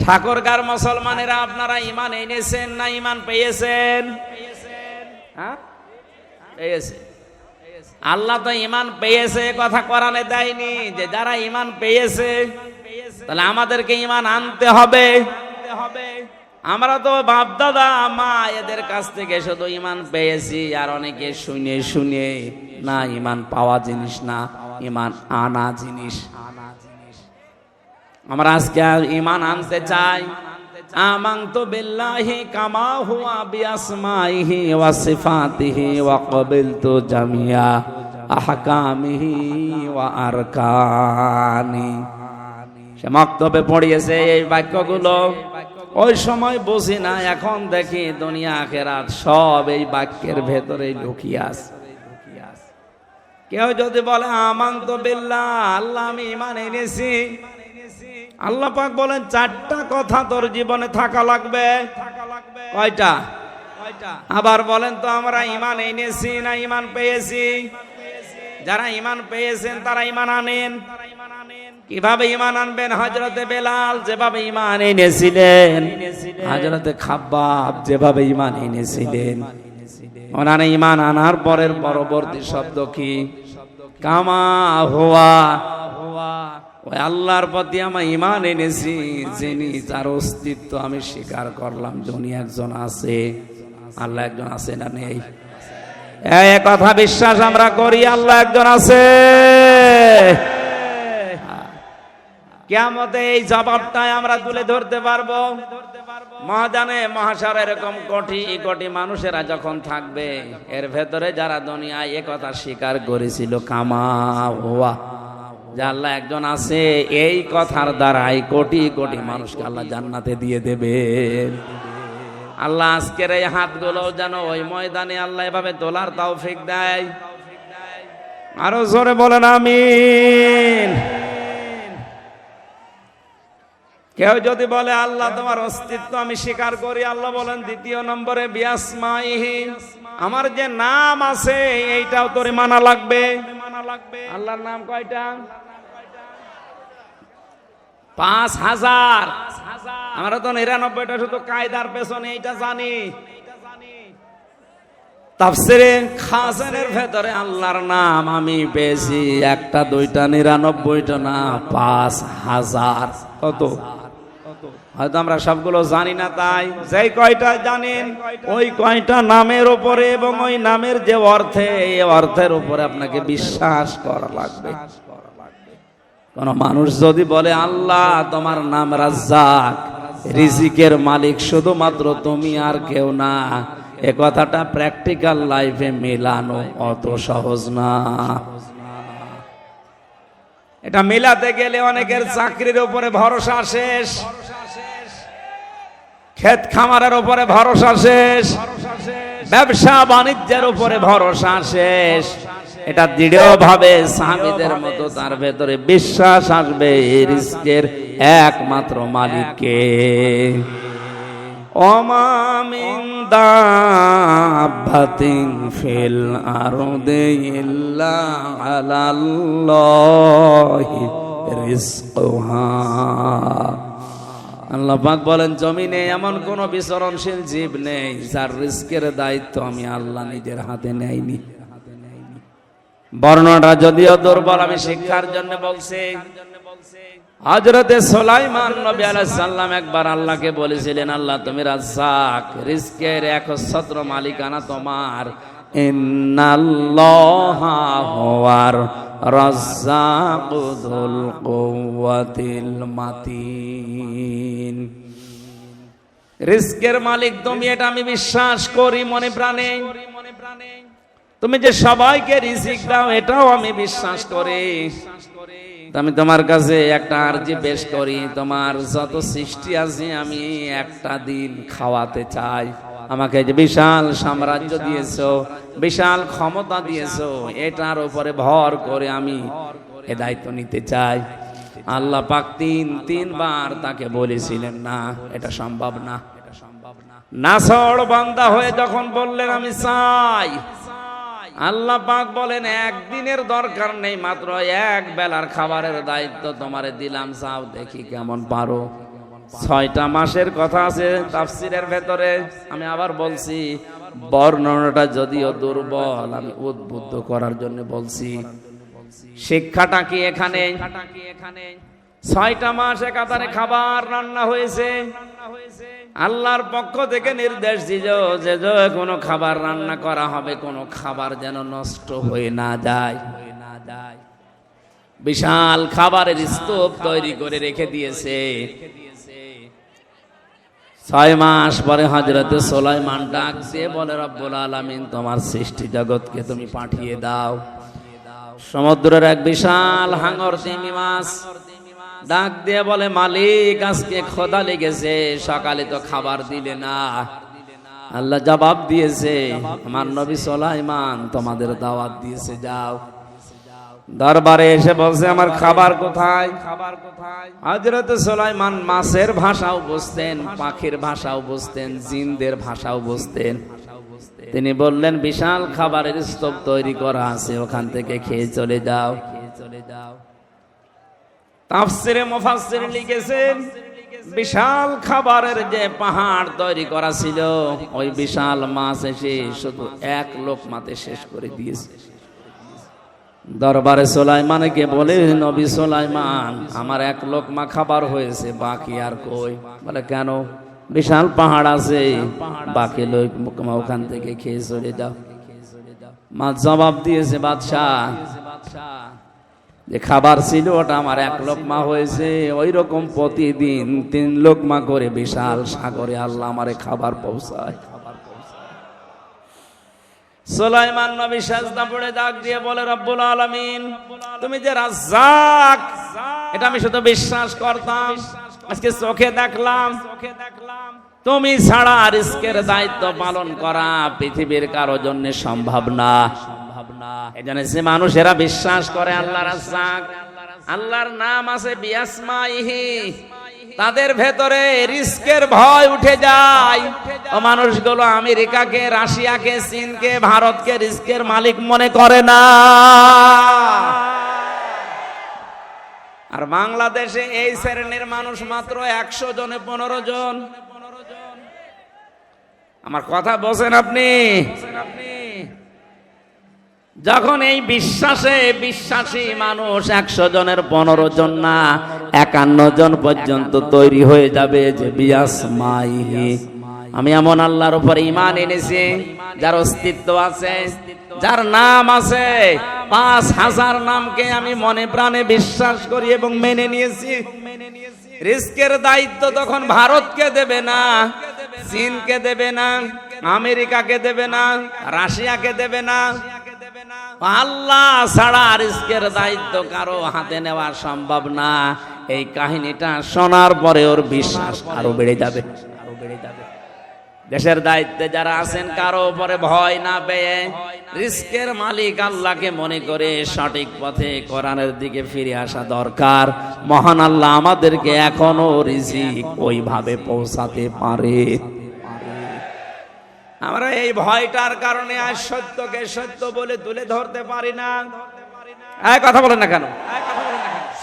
ঠাকুরগার মুসলমানেরা আপনারা ঈমান এনেছেন না ঈমান পেয়েছেন? হ্যাঁ, পেয়েছে। আল্লাহ তো ঈমান পেয়েছে কথা কোরআনে দেয়নি যে যারা ঈমান পেয়েছে, তাহলে আমাদেরকে ঈমান আনতে হবে। আমরা তো বাপ দাদা মা এদের কাছ থেকে শুধু ঈমান পেয়েছি, আর অনেকে শুনে শুনে না, ঈমান পাওয়া জিনিস না, ঈমান আনা জিনিস। আমরা আজকে ঈমান আনতে চাই। আমানতু বিল্লাহি কামা হুয়া বিআসমাইহি ওয়া সিফাতিহি ওয়া ক্বাবিলতু জামিয়া আহকামিহি ওয়া আরকানি। সে মক্তবে পড়িয়েছে এই বাক্যগুলো। ওই সময় বুঝি না, এখন দেখি দুনিয়া আখিরাত সব এই বাক্যের ভেতরে লুকিয়ে আছে। কেউ যদি বলে আমানতু বিল্লাহ, আল্লাহ আমি ঈমান এনেছি, আল্লাহ পাক বলেন চারটা কথা তোর জীবনে থাকা লাগবে। কয়টা? আবার বলেন তো আমরা ঈমান এনেছি না ঈমান পেয়েছি? যারা ঈমান পেয়েছেন তারা ঈমান আনেন। কিভাবে ঈমান আনবেন? হযরতে বেলাল যেভাবে ঈমান এনেছিলেন, হযরতে খাব্বাব যেভাবে ঈমান এনেছিলেন, ওনারা ঈমান আনার পরের পরবর্তী শব্দ কি? কামা হুয়া। ওই আল্লাহর প্রতি আমি ঈমান এনেছি, যিনি যার অস্তিত্ব আমি স্বীকার করলাম, যিনি একজন আছে। আল্লাহ একজন আছে না নেই? এই কথা বিশ্বাস আমরা করি, আল্লাহ একজন আছে। কিয়ামতে এই জবাবটাই আমরা তুলে ধরতে পারবো। ময়দানে মহাশার এরকম কোটি কোটি মানুষেরা যখন থাকবে, এর ভেতরে যারা দুনিয়ায় এ কথা স্বীকার করেছিল কামা হুয়া, যে আল্লাহ একজন আছে, এই কথার দ্বারাই কোটি কোটি মানুষকে আল্লাহ জান্নাতে দিয়ে দেবে। আল্লাহ আজকের এই হাতগুলো যেন ওই ময়দানে আল্লাহ এভাবে তোলার তৌফিক দেয়। আরো জোরে বলেন আমিন। কেউ যদি বলে আল্লাহ তোমার অস্তিত্ব আমি স্বীকার করি, আল্লাহ বলেন দ্বিতীয় নম্বরে বিআসমাইহি, আমার যে নাম আছে এইটাও তোরে মানা লাগবে। আল্লাহর নাম কয়টা? 5000। আমরা তো 99টা শুধু কায়দার পেছনে এইটা জানি। তাফসীরে খাজানের ভেতরে আল্লাহর নাম আমি পেয়েছি একটা দুইটা 99টা না, 5000। কত? হয়তো আমরা সবগুলো জানি না, তাই যেই কয়টা জানেন ওই কয়টা নামের উপরে এবং ওই নামের যে অর্থে, এই অর্থের উপরে আপনাকে বিশ্বাস করা লাগবে। কোন মানুষ যদি বলে আল্লাহ তোমার নাম রাজ্জাক, রিজিকের মালিক শুধুমাত্র তুমি আর কেউ না, এ কথাটা প্র্যাকটিক্যাল লাইফে মেলানো অত সহজ না। এটা মেলাতে গেলে অনেকের চাকরির উপরে ভরসা শেষ, ক্ষেত খামারের উপরে ভরসা শেষ, ব্যবসা বাণিজ্যের উপরে ভরসা শেষ। এটা দৃঢ়ভাবে সাহাবীদের মতো তার ভেতরে বিশ্বাস আসবে রিজকের একমাত্র মালিককে। ওমা মিন দাব্বাতিন ফিল আরদি ইল্লা আলাল্লাহি রিজকুহা। আল্লাহ পাক বলেন জমিনে এমন কোন বিচরণশীল জীব নেই যার রিজকের দায়িত্ব আমি আল্লাহ নিজের হাতে নেইনি। বর্ণনা যদিও দুর্বল, আমি শিক্ষার জন্য বলছি। হযরতে সুলাইমান নবী আলাইহিস সালাম একবার আল্লাহকে বলেছিলেন, আল্লাহ তুমি রাজ্জাক, রিজকের একচ্ছত্র মালিকানা তোমার। ইন্নাল্লাহা হুয়ার রাজ্জাকু যুল কুওয়াতিল মাতিন। রিজকের মালিক তুমি, এটা আমি বিশ্বাস করি মনে প্রাণে। তুমি যে সবাইকে রিজিক দাও এটাও আমি বিশ্বাস করি। আমি তোমার কাছে একটা আরজি পেশ করি, তোমার যত সৃষ্টি আছে আমি একটা দিন খাওয়াতে চাই। আমাকে যে বিশাল সাম্রাজ্য দিয়েছো, বিশাল ক্ষমতা দিয়েছো, এটার উপরে ভর করে আমি এ দায়িত্ব নিতে চাই। আল্লাহ পাক তিনবার তাকে বলেছিলেন না, এটা সম্ভব না। নাছড় বান্দা হয়ে যখন বললেন আমি চাই, আল্লাহ পাক বলেন একদিনের দরকার নেই, মাত্র এক বেলার খাবারের দায়িত্ব তোমারে দিলাম, চাও দেখি কেমন পারো। 6টা মাসের কথা আছে তাফসীরের ভেতরে। আমি আবার বলছি, বর্ণনাটা যদিও দুর্বল, আমি উদ্বুদ্ধ করার জন্য বলছি। শিক্ষাটা কি এখানে? 6টা মাস একাধারে খাবার রান্না হয়েছে। আল্লাহর পক্ষ থেকে নির্দেশ দিল যে কোনো খাবার রান্না করা হবে, কোনো খাবার যেন নষ্ট হয়ে না যায়। বিশাল খাবারের স্তূপ তৈরি করে রেখে দিয়েছে। 6 মাস পরে হযরত সুলাইমান ডাক দিয়ে বলে, রব্বুল আলামিন, তোমার সৃষ্টি জগৎকে তুমি পাঠিয়ে দাও। সমুদ্রের এক বিশাল হাঙর তিমি মাছ ডাক দিয়ে বলে, মালিক, আজকে ক্ষুধা লেগেছে, সকালে তো খাবার দিলে না। আল্লাহ জবাব দিয়েছে, আমার নবী সুলাইমান তোমাদের দাওয়াত দিয়েছে, যাও। দরবারে এসে বলছে, আমার খাবার কোথায়? হযরত সুলাইমান মাছের ভাষাও বুঝতেন, পাখির ভাষাও বুঝতেন, জিনদের ভাষাও বুঝতেন। তিনি বললেন, বিশাল খাবারের স্তূপ তৈরি করা আছে, ওখান থেকে খেয়ে চলে যাও। তাফসীরে মুফাসসির লিখেছেন, বিশাল খাবারের যে পাহাড় তৈরি করা ছিল, ওই বিশাল মাছ এসে শুধু এক লোকমাতে শেষ করে দিয়েছে। দরবারে সুলাইমানকে বলে, নবী সুলাইমান, আমার এক লোকমা খাবার হয়েছে, বাকি আর কই? বলে, কেন? বিশাল পাহাড় আছে, বাকি লোকমা ওখান থেকে খেয়ে চলে যাও। মাছ জবাব দিয়েছে, বাদশাহ, যে খাবার ছিল ওটা আমার এক লোকমা হয়েছে, ওই রকম প্রতিদিন 3 লোকমা করে বিশাল সাগরে আল্লাহ আমারে খাবার পৌঁছায়। সুলাইমান নবী সাজদা পড়ে ডাক দিয়ে বলে, রব্বুল আলামিন, তুমি যে রাজ্জাক, এটা আমি শুধু বিশ্বাস করতাম, আজকে চোখে দেখলাম। তুমি ছাড়া রিজকের দায়িত্ব পালন করা পৃথিবীর কারো জন্য সম্ভব না। এজন্য যে মানুষেরা বিশ্বাস করে আল্লাহ রাজ্জাক, আল্লাহর নাম আছে বিআসমাইহি, তাদের ভেতরে রিস্কের ভয় উঠে যায়। ও মানুষগুলো আমেরিকাকে, রাশিয়াকে, চীনকে, ভারতকে রিস্কের মালিক মনে করে না। আর বাংলাদেশে এই শ্রেণীর মানুষ মাত্র 100 জনে 15 জন। আমার কথা বোঝেন আপনি? যখন এই বিশ্বাসে বিশ্বাসী মানুষ 100 জনের 15 জন না, 51 জন পর্যন্ত তৈরি হয়ে যাবে যে বিআসমাইহি, আমি এমন আল্লাহর উপর ঈমান এনেছি যার অস্তিত্ব আছে, যার নাম আছে, 5000 নামকে আমি মনে প্রাণে বিশ্বাস করি এবং মেনে নিয়েছি। রিস্কের দায়িত্ব তখন ভারতকে দেবে না, চীনকে দেবে না, আমেরিকাকে দেবে না, রাশিয়াকে দেবে না। আল্লাহ ছাড়া রিজকের দায়িত্ব কারো হাতে নেওয়া সম্ভব না। এই কাহিনীটা শোনার পরে ওর বিশ্বাস আরো বেড়ে যাবে। দেশের দায়িত্বে যারা আছেন, কারো উপরে ভয় না পেয়ে রিজকের মালিক আল্লাহকে মনে করে সঠিক পথে কোরআনের দিকে ফিরে আসা দরকার। মহান আল্লাহ আমাদেরকে এখনো রিজিক ওইভাবে পৌঁছাতে পারে। আমরা এই ভয়টার কারণে আজ সত্যকে সত্য বলে তুলে ধরতে পারি না। কথা বলেন না কেন?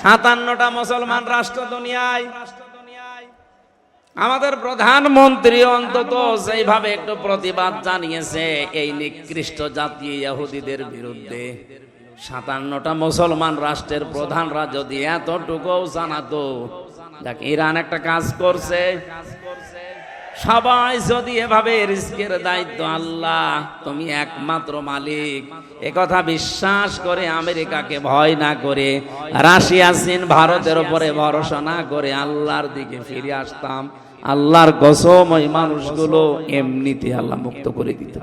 57টা মুসলমান রাষ্ট্র দুনিয়ায়, আমাদের প্রধানমন্ত্রী অন্তত সেইভাবে একটু প্রতিবাদ জানিয়েছে এই নিকৃষ্ট জাতি ইহুদিদের বিরুদ্ধে। 57টা মুসলমান রাষ্ট্রের প্রধানরা যদি এতটুকু জানাতো, দেখ ইরান একটা কাজ করছে, সবাই যদি এভাবে রিজকের দায়িত্ব আল্লাহ, তুমি একমাত্র মালিক, একথা বিশ্বাস করে আমেরিকাকে ভয় না করে, রাশিয়া, চীন, ভারতের উপরে ভরসা না করে আল্লাহর দিকে ফিরে আসতাম, আল্লাহর কসম ওই মানুষগুলো এমনিতে আল্লাহ মুক্ত করে দিত।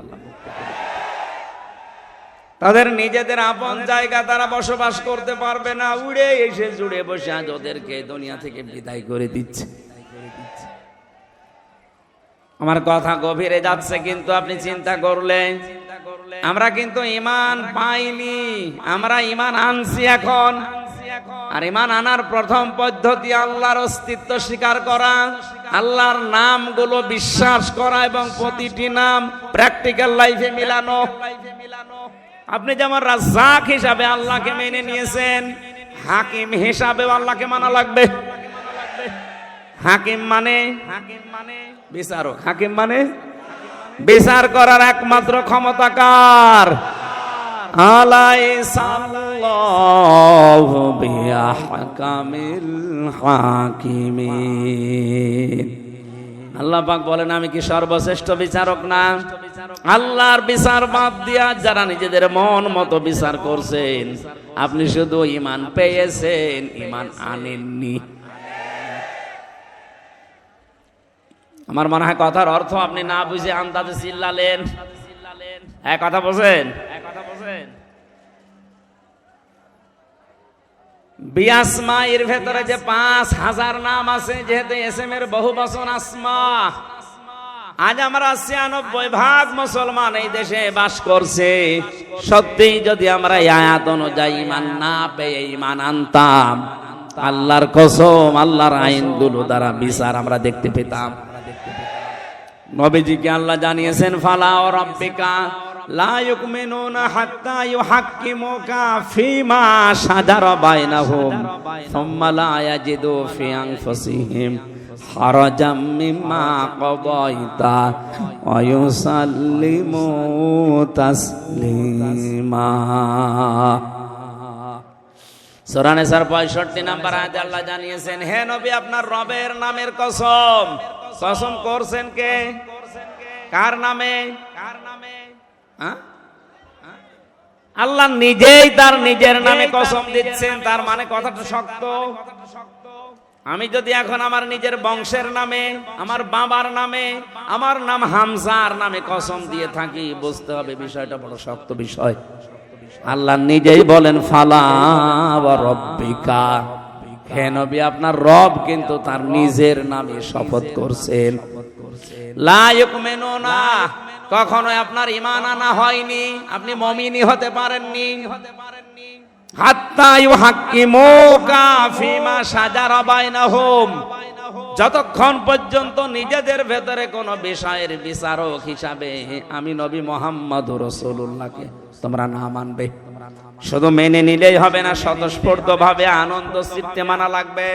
তাদের নিজেদের আপন জায়গা তারা বসবাস করতে পারবে না, উড়ে এসে জুড়ে বসে আজ ওদেরকে দুনিয়া থেকে বিদায় করে দিচ্ছে। আমার কথা গভীরে যাচ্ছে, কিন্তু আপনি চিন্তা করলেন, আমরা কিন্তু ঈমান পাইনি, আমরা ঈমান আনছি এখন। আর ঈমান আনার প্রথম পদ্ধতি আল্লাহর অস্তিত্ব স্বীকার করা, আল্লাহর নামগুলো বিশ্বাস করা এবং প্রতিটি নাম প্র্যাকটিক্যাল লাইফে মিলানো। আপনি যেমন রাজ্জাক হিসাবে আল্লাহকে মেনে নিয়েছেন, হাকিম হিসাবে আল্লাহকে মানা লাগবে। হাকিম মানে বিচারক, হাকিম মানে বিচার করার একমাত্র ক্ষমতা কার? আলাইসাল্লাহু বিআহকামিল হাকিমিন। আল্লাহ পাক বলেন আমি কি সর্বশ্রেষ্ঠ বিচারক না? আল্লাহর বিচার বাদ দিয়া যারা নিজেদের মন মতো বিচার করছেন, আপনি শুধু ঈমান পেয়েছেন, ঈমান আনেননি। আমার মনে হয় কথার অর্থ আপনি না বুঝে আন্দাজে চিল্লালেন। এক কথা বোঝেন? বিআসমা এর ভেতরে যে 5000 নাম আছে, যেহেতু এসএম এর বহু বচন আসমা। আজ আমরা 96% মুসলমান এই দেশে বাস করছে। সত্যি যদি আমরা এই আয়াত অনুযায়ী ঈমান না পেয়ে ঈমান আনতাম, আল্লাহর কসম আল্লাহর আইনগুলো দ্বারা বিচার আমরা দেখতে পেতাম। নবীজিকে আল্লাহ জানিয়েছেন ফালা ওয়া রাব্বিকা লা ইউমিনুনা হাত্তা ইউহাক্কিমুকা ফীমা শাজারা বাইনাহুম সুম্মা লা ইয়াজিদু ফি আনফুসিহিম হারাজাম মিম্মা কাদাইতা ওয়া ইউসাল্লিমু তাসলিমা। সূরা নিসার 65 নম্বর আয়াতে আল্লাহ জানিয়েছেন, হে নবী আপনার রবের নামের কসম। কসম করছেন কে? কার নামে? আল্লাহ নিজেই তার নিজের নামে কসম দিচ্ছেন। তার মানে কথাটা শক্ত। আমি যদি এখন আমার নিজের বংশের নামে, আমার বাবার নামে, আমার নাম হামজার নামে কসম দিয়ে থাকি, বুঝতে হবে বিষয়টা বড় শক্ত বিষয়। আল্লাহ নিজেই বলেন ফালা ওয়া রাব্বিকা, হে নবী আপনার রব কিন্তু তার নিজের নামে শপথ করছেন। লা ইউমিনুনা, কখনো আপনার ঈমান আনা হয়নি, আপনি মুমিনই হতে পারেননি। হাত্তা ইউহাক্কিমুকা ফীমা শাজারা বাইনাহুম, যতক্ষণ পর্যন্ত নিজেদের ভেতরে কোন বিষয়ের বিচারক হিসাবে আমি নবী মুহাম্মদুর রাসূলুল্লাহকে তোমরা না মানবে। শুধু মেনে নিলেই হবে না, স্বতঃস্ফূর্তভাবে আনন্দ চিত্তে মানা লাগবে।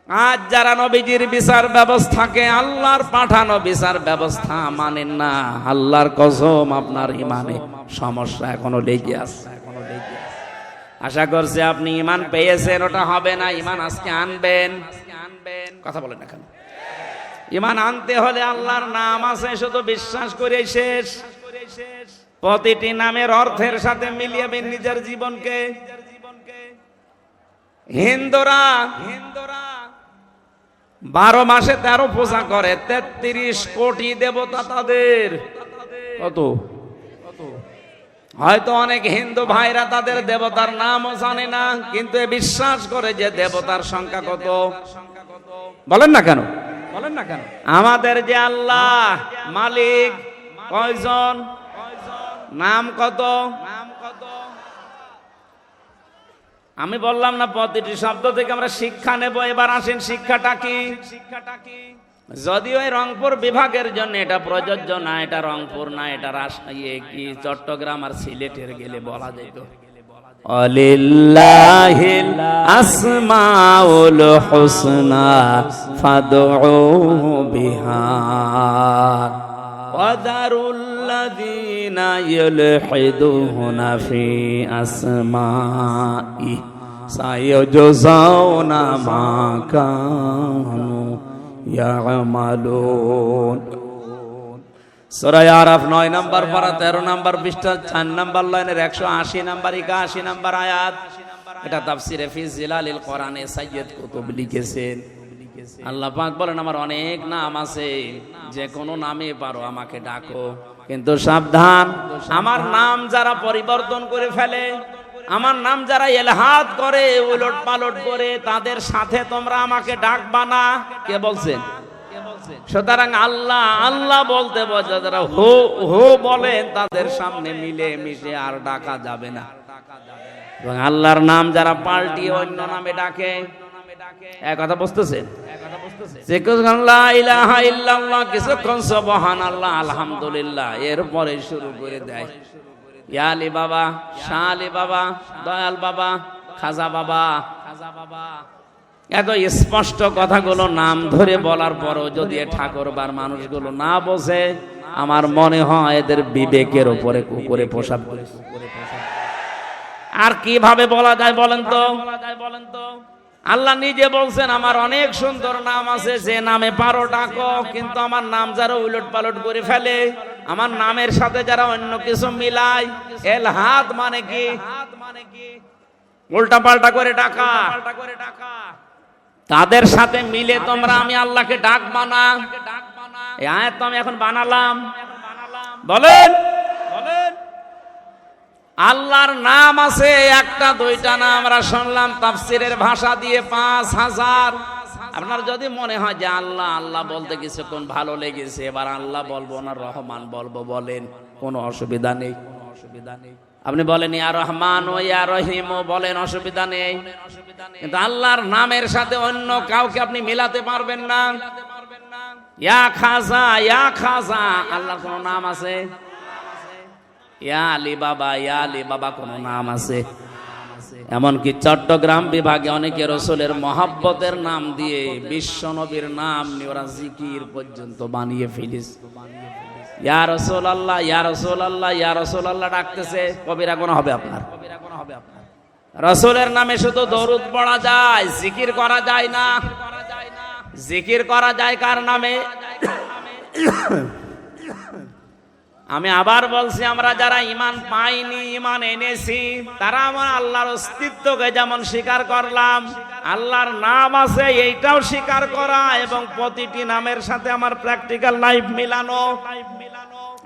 আজ যারা নবীজির বিচার ব্যবস্থাকে, আল্লাহর পাঠানো বিচার ব্যবস্থা মানেন না, আল্লাহর কসম আপনার ঈমানে সমস্যা এখনো লেগে আছে। আশা করছি আপনি ঈমান পেয়েছেন, ওটা হবে না। ঈমান আজকে আনবেন। কথা বলেন না কেন? ঈমান আনতে হলে আল্লাহর নাম আছে, শুধু বিশ্বাস করে শেষ। প্রতিটি নামের অর্থের সাথে মিলিয়েবেন নিজের জীবনকে। হিন্দুরা 12 মাসে 13 পূজা করে, 33 কোটি দেবতা তাদের। কত? হয়তো অনেক হিন্দু ভাইরা তাদের দেবতার নামও জানে না, কিন্তু বিশ্বাস করে যে দেবতার সংখ্যা কত। বলেন না কেন? আমাদের যে আল্লাহ মালিক কয়জন? নাম কত? আমি বললাম না প্রতিটি শব্দ থেকে আমরা শিক্ষা নেব। এবার আসেন শিক্ষাটা কি। যদিও এই রংপুর বিভাগের জন্য এটা প্রযোজ্য না, এটা রংপুর না, এটা রাজশাহী কি চট্টগ্রাম আর সিলেটের গেলে বলা যেত। আলিল্লাহিল আসমাউল হুসনা ফাদউ বিহা ওয়াদারুল্লাযীনা ইউলহিদুনা ফি আসমাই সায়াজজাউনা মা কানু ইয়ামালুন। সূরা আরাফ 9 নম্বর পারা 13 নম্বর পৃষ্ঠা 4 নম্বর লাইনের 180 নম্বর 81 নম্বর আয়াত। এটা তাফসিরে ফি জিলালিল কোরআনে সাইয়্যিদ কুতুব লিখেছেন। আল্লাহ পাক বলেন আমার অনেক নাম আছে, যে কোনো নামে পারো আমাকে ডাকো, কিন্তু সাবধান, আমার নাম যারা পরিবর্তন করে ফেলে, আমার নাম যারা ইলহাদ করে, উলট পালট করে, তাদের সাথে তোমরা আমাকে ডাকবা না। কে বলছেন? সুতরাং আল্লাহ আল্লাহ বলতে বলছে যারা হো হো বলেন, তাদের সামনে মিলে মিশে আর ডাকা যাবে না। এবং আল্লাহর নাম যারা পাল্টিয়ে অন্য নামে ডাকে, এক কথা বুঝতেছেন? কিছুক্ষণ সুবহানাল্লাহ আলহামদুলিল্লাহ, এরপরে শুরু করে দেয় ইয়া আলী বাবা, শাহ আলী বাবা, দয়াল বাবা, খাজা বাবা। এত স্পষ্ট কথাগুলো নাম ধরে বলার পরও যদি ঠাকুরবার মানুষগুলো না বোঝে, আমার মনে হয় এদের বিবেকের উপরে কুকুরে পোশাক। আর কিভাবে বলা যায় বলেন তো? আল্লাহ নিজে বলছেন আমার অনেক সুন্দর নাম আছে, যে নামে পারো ডাকো। কিন্তু আমার নাম যারা উলট পালট করে ফেলে, আমার নামের সাথে যারা অন্য কিছু মিলায়, এলহাদ মানে কি, উল্টা পাল্টা করে ডাকা, তাদের সাথে মিলে তোমরা আমি আল্লাহকে ডাকবা না। এই আয়াত তো আমি এখন বানালাম। বলেন আল্লাহর নাম আছে একটা দুইটা না, আমরা শুনলাম তাফসিরের ভাষা দিয়ে 5000। আপনার যদি মনে হয় যে আল্লাহ আল্লাহ বলতে কিছুক্ষণ ভালো লেগেছে, এবার আল্লাহ বলবো না রহমান বলবো, বলেন, কোনো অসুবিধা নেই। আপনি বলেন ইয়া রহমান ও ইয়া রহিম বলেন, অসুবিধা নেই। কিন্তু আল্লাহর নামের সাথে অন্য কাউকে আপনি মিলাতে পারবেন না। ইয়া খাজা, ইয়া খাজা, আল্লাহর কোনো নাম আছে? ইয়া আলী বাবা, ইয়া আলী বাবা কোনো নাম আছে? এমনকি চট্টগ্রাম বিভাগে অনেকে রসুলের মহাব্বতের নাম দিয়ে বিশ্ব নবীর নাম নিয়ে ওরা জিকির পর্যন্ত বানিয়ে ফেলিস। ইয়া রাসূলুল্লাহ, ইয়া রাসূলুল্লাহ, ইয়া রাসূলুল্লাহ ডাকতেছে, কবিরা গুনাহ হবে আপনার। রাসূলের নামে শুধু দরুদ পড়া যায়, জিকির করা যায় না। জিকির করা যায় কার নামে? আমি আবার বলছি, আমরা যারা ঈমান পাইনি, ঈমান এনেছি, তারা আমার আল্লাহর অস্তিত্বকে যেমন স্বীকার করলাম, আল্লাহর নাম আছে এইটাও স্বীকার করা, এবং প্রতিটি নামের সাথে আমার প্র্যাকটিক্যাল লাইফ মিলানো।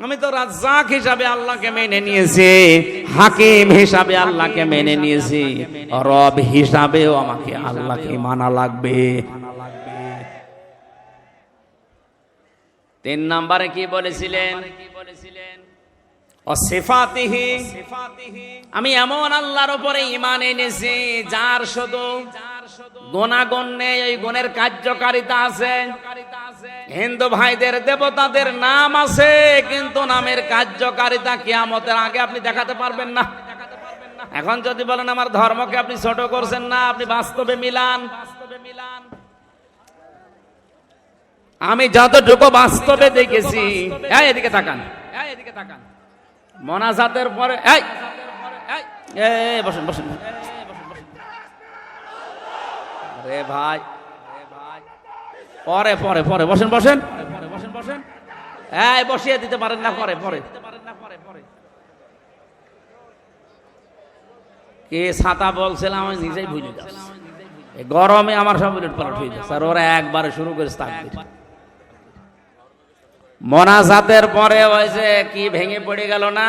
আমি তো রাজ্জাক হিসাবে আল্লাহকে মেনে নিয়েছি, হাকিম হিসাবে আল্লাহকে মেনে নিয়েছি, রব হিসাবেও আমাকে আল্লাহকে মানা লাগবে। 3 নম্বরে কি বলেছিলেন? অসিফাতিহি, আমি এমন আল্লাহর উপরে ঈমান এনেছি যার শুধু গুণাগুণ নেই, এই গুণের কার্যকারিতা আছে। হিন্দু ভাইদের দেবতাদের নাম আছে, কিন্তু নামের কার্যকারিতা কিয়ামতের আগে আপনি দেখাতে পারবেন না। এখন যদি বলেন আমার ধর্মকে আপনি ছোট করছেন না, আপনি বাস্তবে মিলান। আমি যতটুকু বাস্তবে দেখেছি, এদিকে তাকান, মোনাজাতের পরে বসেন বসেন, রে ভাই পরে পরে পরে বসেন বসেন বসেন বসেন, বসিয়ে দিতে পারেন না, পরে পরে কে ছাতা বলছিলাম আমি নিজেই ভুলে যাচ্ছি। গরমে আমার সব উলট পালট হয়ে যাচ্ছে, আর ওরা একবারে শুরু করেছে তাকবীর। মোনাজাতের পরে ওই যে কি ভেঙে পড়ে গেল না,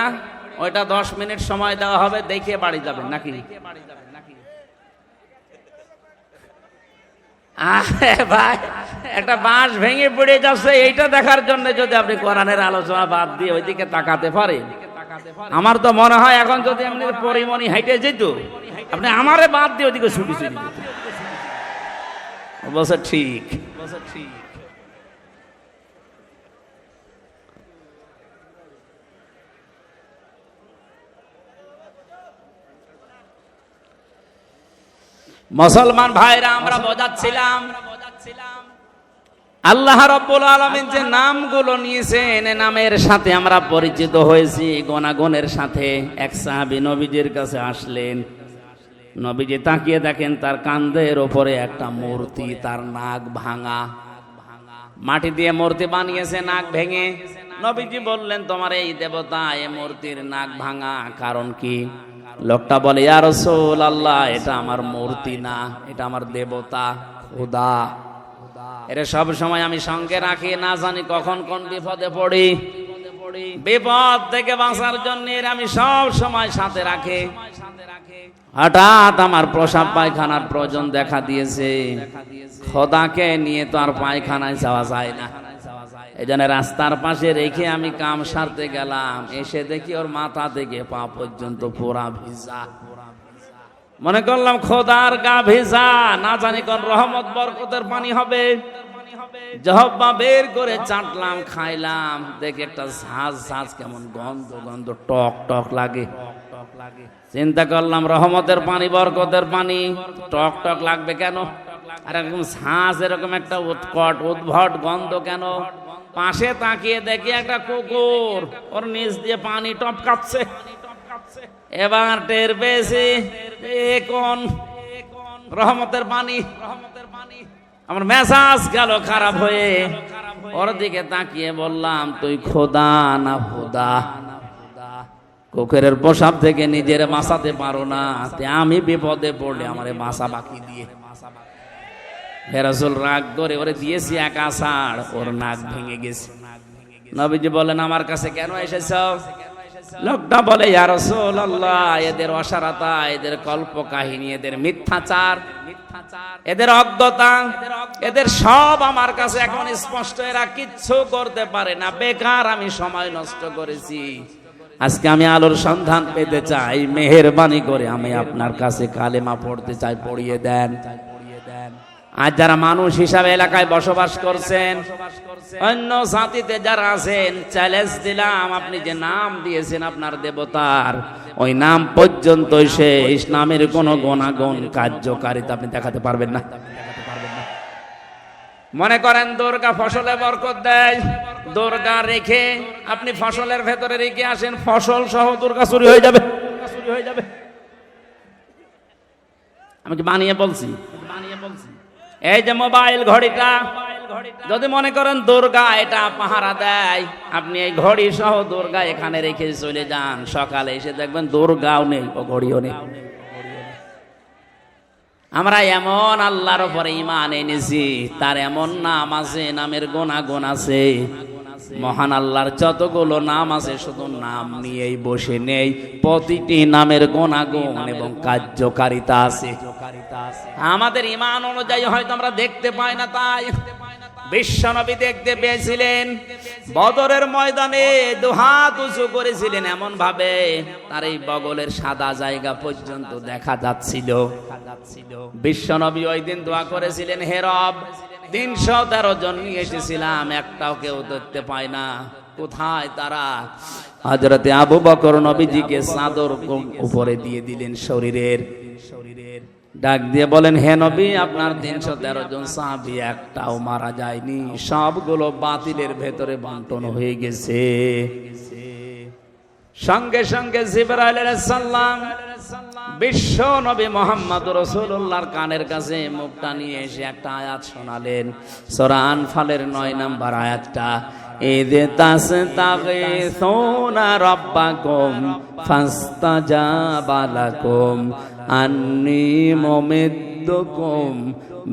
ওইটা 10 মিনিট সময় দেওয়া হবে, দেখে বাড়ি যাবেন নাকি? ভাই একটা বাঁশ ভেঙে পড়ে যাচ্ছে, এইটা দেখার জন্য যদি আপনি কোরআনের আলোচনা বাদ দিয়ে ওইদিকে তাকাতে পারেন, আমার তো মনে হয় এখন যদি এমনি পরিমণি হাইটে যেত, আপনি আমারে বাদ দিয়ে ওইদিকে ছুটি ছুটি যেত। বলছে ঠিক, ঠিক। মুসলমান ভাইরা, আমরা বোঝাচ্ছিলাম আল্লাহ রাব্বুল আলামিন যে নামগুলো নিয়েছেন, নামের সাথে আমরা পরিচিত হয়েছি গুণাগুণের সাথে। এক সাহাবী নবীজির কাছে আসলেন, নবীজি তাকিয়ে দেখেন তার কাঁধের ওপরে একটা মূর্তি, তার নাক ভাঙা, মাটি দিয়ে মূর্তি বানিয়েছে নাক ভেঙে। নবীজি বললেন তোমার এই দেবতা, এই মূর্তির নাক ভাঙা কারণ কি? লোকটা বলে ইয়া রাসূলুল্লাহ, এটা আমার মূর্তি না, এটা আমার দেবতা খোদা। এটা সব সময় আমি সঙ্গে রাখি, না জানি কখন কোন বিপদে পড়ি। বিপদ থেকে বাঁচার জন্য আমি সব সময় সাথে রাখি। হঠাৎ আমার প্রসাব পায়খানার প্রয়োজন দেখা দিয়েছে, খোদাকে নিয়ে তো আর পায়খানায় যাওয়া যায় না। এই জন্য রাস্তার পাশে রেখে আমি কাম সারতে গেলাম, এসে দেখি ওর মাথা থেকে পা পর্যন্ত পুরা ভিজা। মনে করলাম খোদার গা ভিজা, না জানি কোন রহমত বরকতের পানি হবে। জহব্বা বের করে চাটলাম, খাইলাম, দেখি একটা ঝাঁজ ঝাঁজ কেমন গন্ধ গন্ধ, টক টক লাগে। চিন্তা করলাম রহমতের পানি, বরকতের পানি, টক টক লাগবে কেন? আর এরকম ছাঁচ, এরকম একটা উৎকট উদ্ভট গন্ধ কেন? পাশে তাকিয়ে দেখি একটা কুকুর ওর নিচ দিয়ে পানি টপকাচ্ছে। এবার টের পেয়েছি কোন রহমতের পানি। আমার মেজাজ গেল খারাপ হয়ে। ওর দিকে তাকিয়ে বললাম, তুই খোদা না হুদা? কুকুরের পোশাক থেকে নিজের বাঁচাতে পারো না, আমি বিপদে পড়লে আমারে বাঁচা বাকি দিয়ে। হে রাসূল, রাগ করে ওরে দিয়েছি এক আষাঢ়, ওর নাক ভেঙে গেছে। নবীজি বলেন, আমার কাছে কেন এসেছ? লোকটা বলে, ইয়া রাসূলুল্লাহ, এদের অসারতা, এদের কল্প কাহিনী, এদের মিথ্যাচার, এদের অজ্ঞতা, এদের সব আমার কাছে এখন স্পষ্ট। এরা কিচ্ছু করতে পারে না, বেকার আমি সময় নষ্ট করেছি। আজকে আমি আলোর সন্ধান পেতে চাই, মেহেরবানি করে আমি আপনার কাছে কালেমা পড়তে চাই, পড়িয়ে দেন। আজ যারা মানুষ হিসাবে এলাকায় বসবাস করছেন, অন্য জাতিতে যারা আছেন, চ্যালেঞ্জ দিলাম, আপনি যে নাম দিয়েছেন আপনার দেবতার, ওই নাম পর্যন্ত সে ইসলামের কোন গুণাগুণ কার্যকারিতা আপনি দেখাতে পারবেন না। মনে করেন দুর্গা ফসলে বরকত দেয়, দুর্গা রেখে আপনি ফসলের ভেতরে রেখে আসেন, ফসল সহ দুর্গা চুরি হয়ে যাবে। আমি কি বানিয়ে বলছি? এই যে মোবাইল ঘড়িটা, যদি মনে করেন দুর্গা এটা পাহারা দেয়, আপনি এই ঘড়ি সহ দুর্গা এখানে রেখে চলে যান, সকালে এসে দেখবেন দুর্গাও নেই, ও ঘড়িও নেই। আমরা এমন আল্লাহর উপরে ঈমান এনেছি, তার এমন নাম আছে, নামের গুণাগুণ আছে। মহান আল্লাহর যতগুলো নাম আছে, শুধু নাম নিয়েই বসে নেই, প্রতিটি নামের গুণাগুণ এবং কার্যকারিতা আছে। আমাদের ঈমান অনুযায়ী হয়তো আমরা দেখতে পাই না, তাই বিশ্বনবী দেখতে পেয়েছিলেন। বদরের ময়দানে দুহাত উঁচু করেছিলেন এমন ভাবে তার এই বগলের সাদা জায়গা পর্যন্ত দেখা যাচ্ছিল। বিশ্বনবী ওই দিন দোয়া করেছিলেন, হে রব, 313 জন নিয়ে এসেছিলাম, একটাও কেউ ধরতে পায় না, কোথায় তারা? হযরতে আবু বকর নবীজিকে চাদর উপরে দিয়ে দিলেন শরীরের, ডাক দিয়ে বলেন, হে নবী, আপনার 313 জন সাহাবী একটাও মারা যায়নি, সবগুলো বাতিলের ভেতরে বন্টন হয়ে গেছে। সঙ্গে সঙ্গে জিবরাইল আলাইহিস সালাম বিশ্ব নবী মুহাম্মদ রাসূলুল্লাহর কানের কাছে মুখটা নিয়ে এসে একটা আয়াত শোনালেন, সূরা আনফালের 9 নম্বর আয়াতটা, ইয তাসতাগীসুনা রাব্বাকুম ফাস্তাজাবা লাকুম আন্নী মুমিদ্দুকুম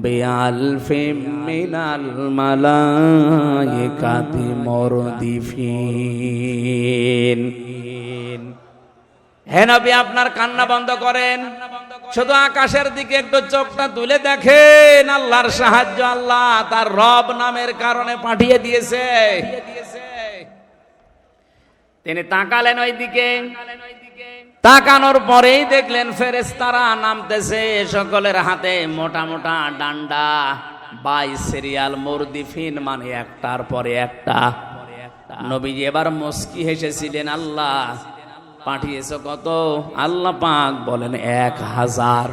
বিআলফিম মিনাল মালায়েকাতি মুরদিফিন। হে নবী, আপনার কান্না বন্ধ করেন, শুধু আকাশের দিকে একটু চোখটা তুলে দেখেন, আল্লাহর সাহায্য আল্লাহ তার রব নামের কারণে পাঠিয়ে দিয়েছে। তিনি তাকালেন ওই দিকে, তাকানোর পরেই দেখলেন ফেরেশতারা নামতেছে, সকলের হাতে মোটা মোটা ডান্ডা, বাই সিরিয়াল মুরদিফিন, মানে একটার পরে একটা। নবীজি এবার মুস্কি হেসেছিলেন, আল্লাহ পাঠিয়েছো কত? আল্লাহ পাক বলেন 1000।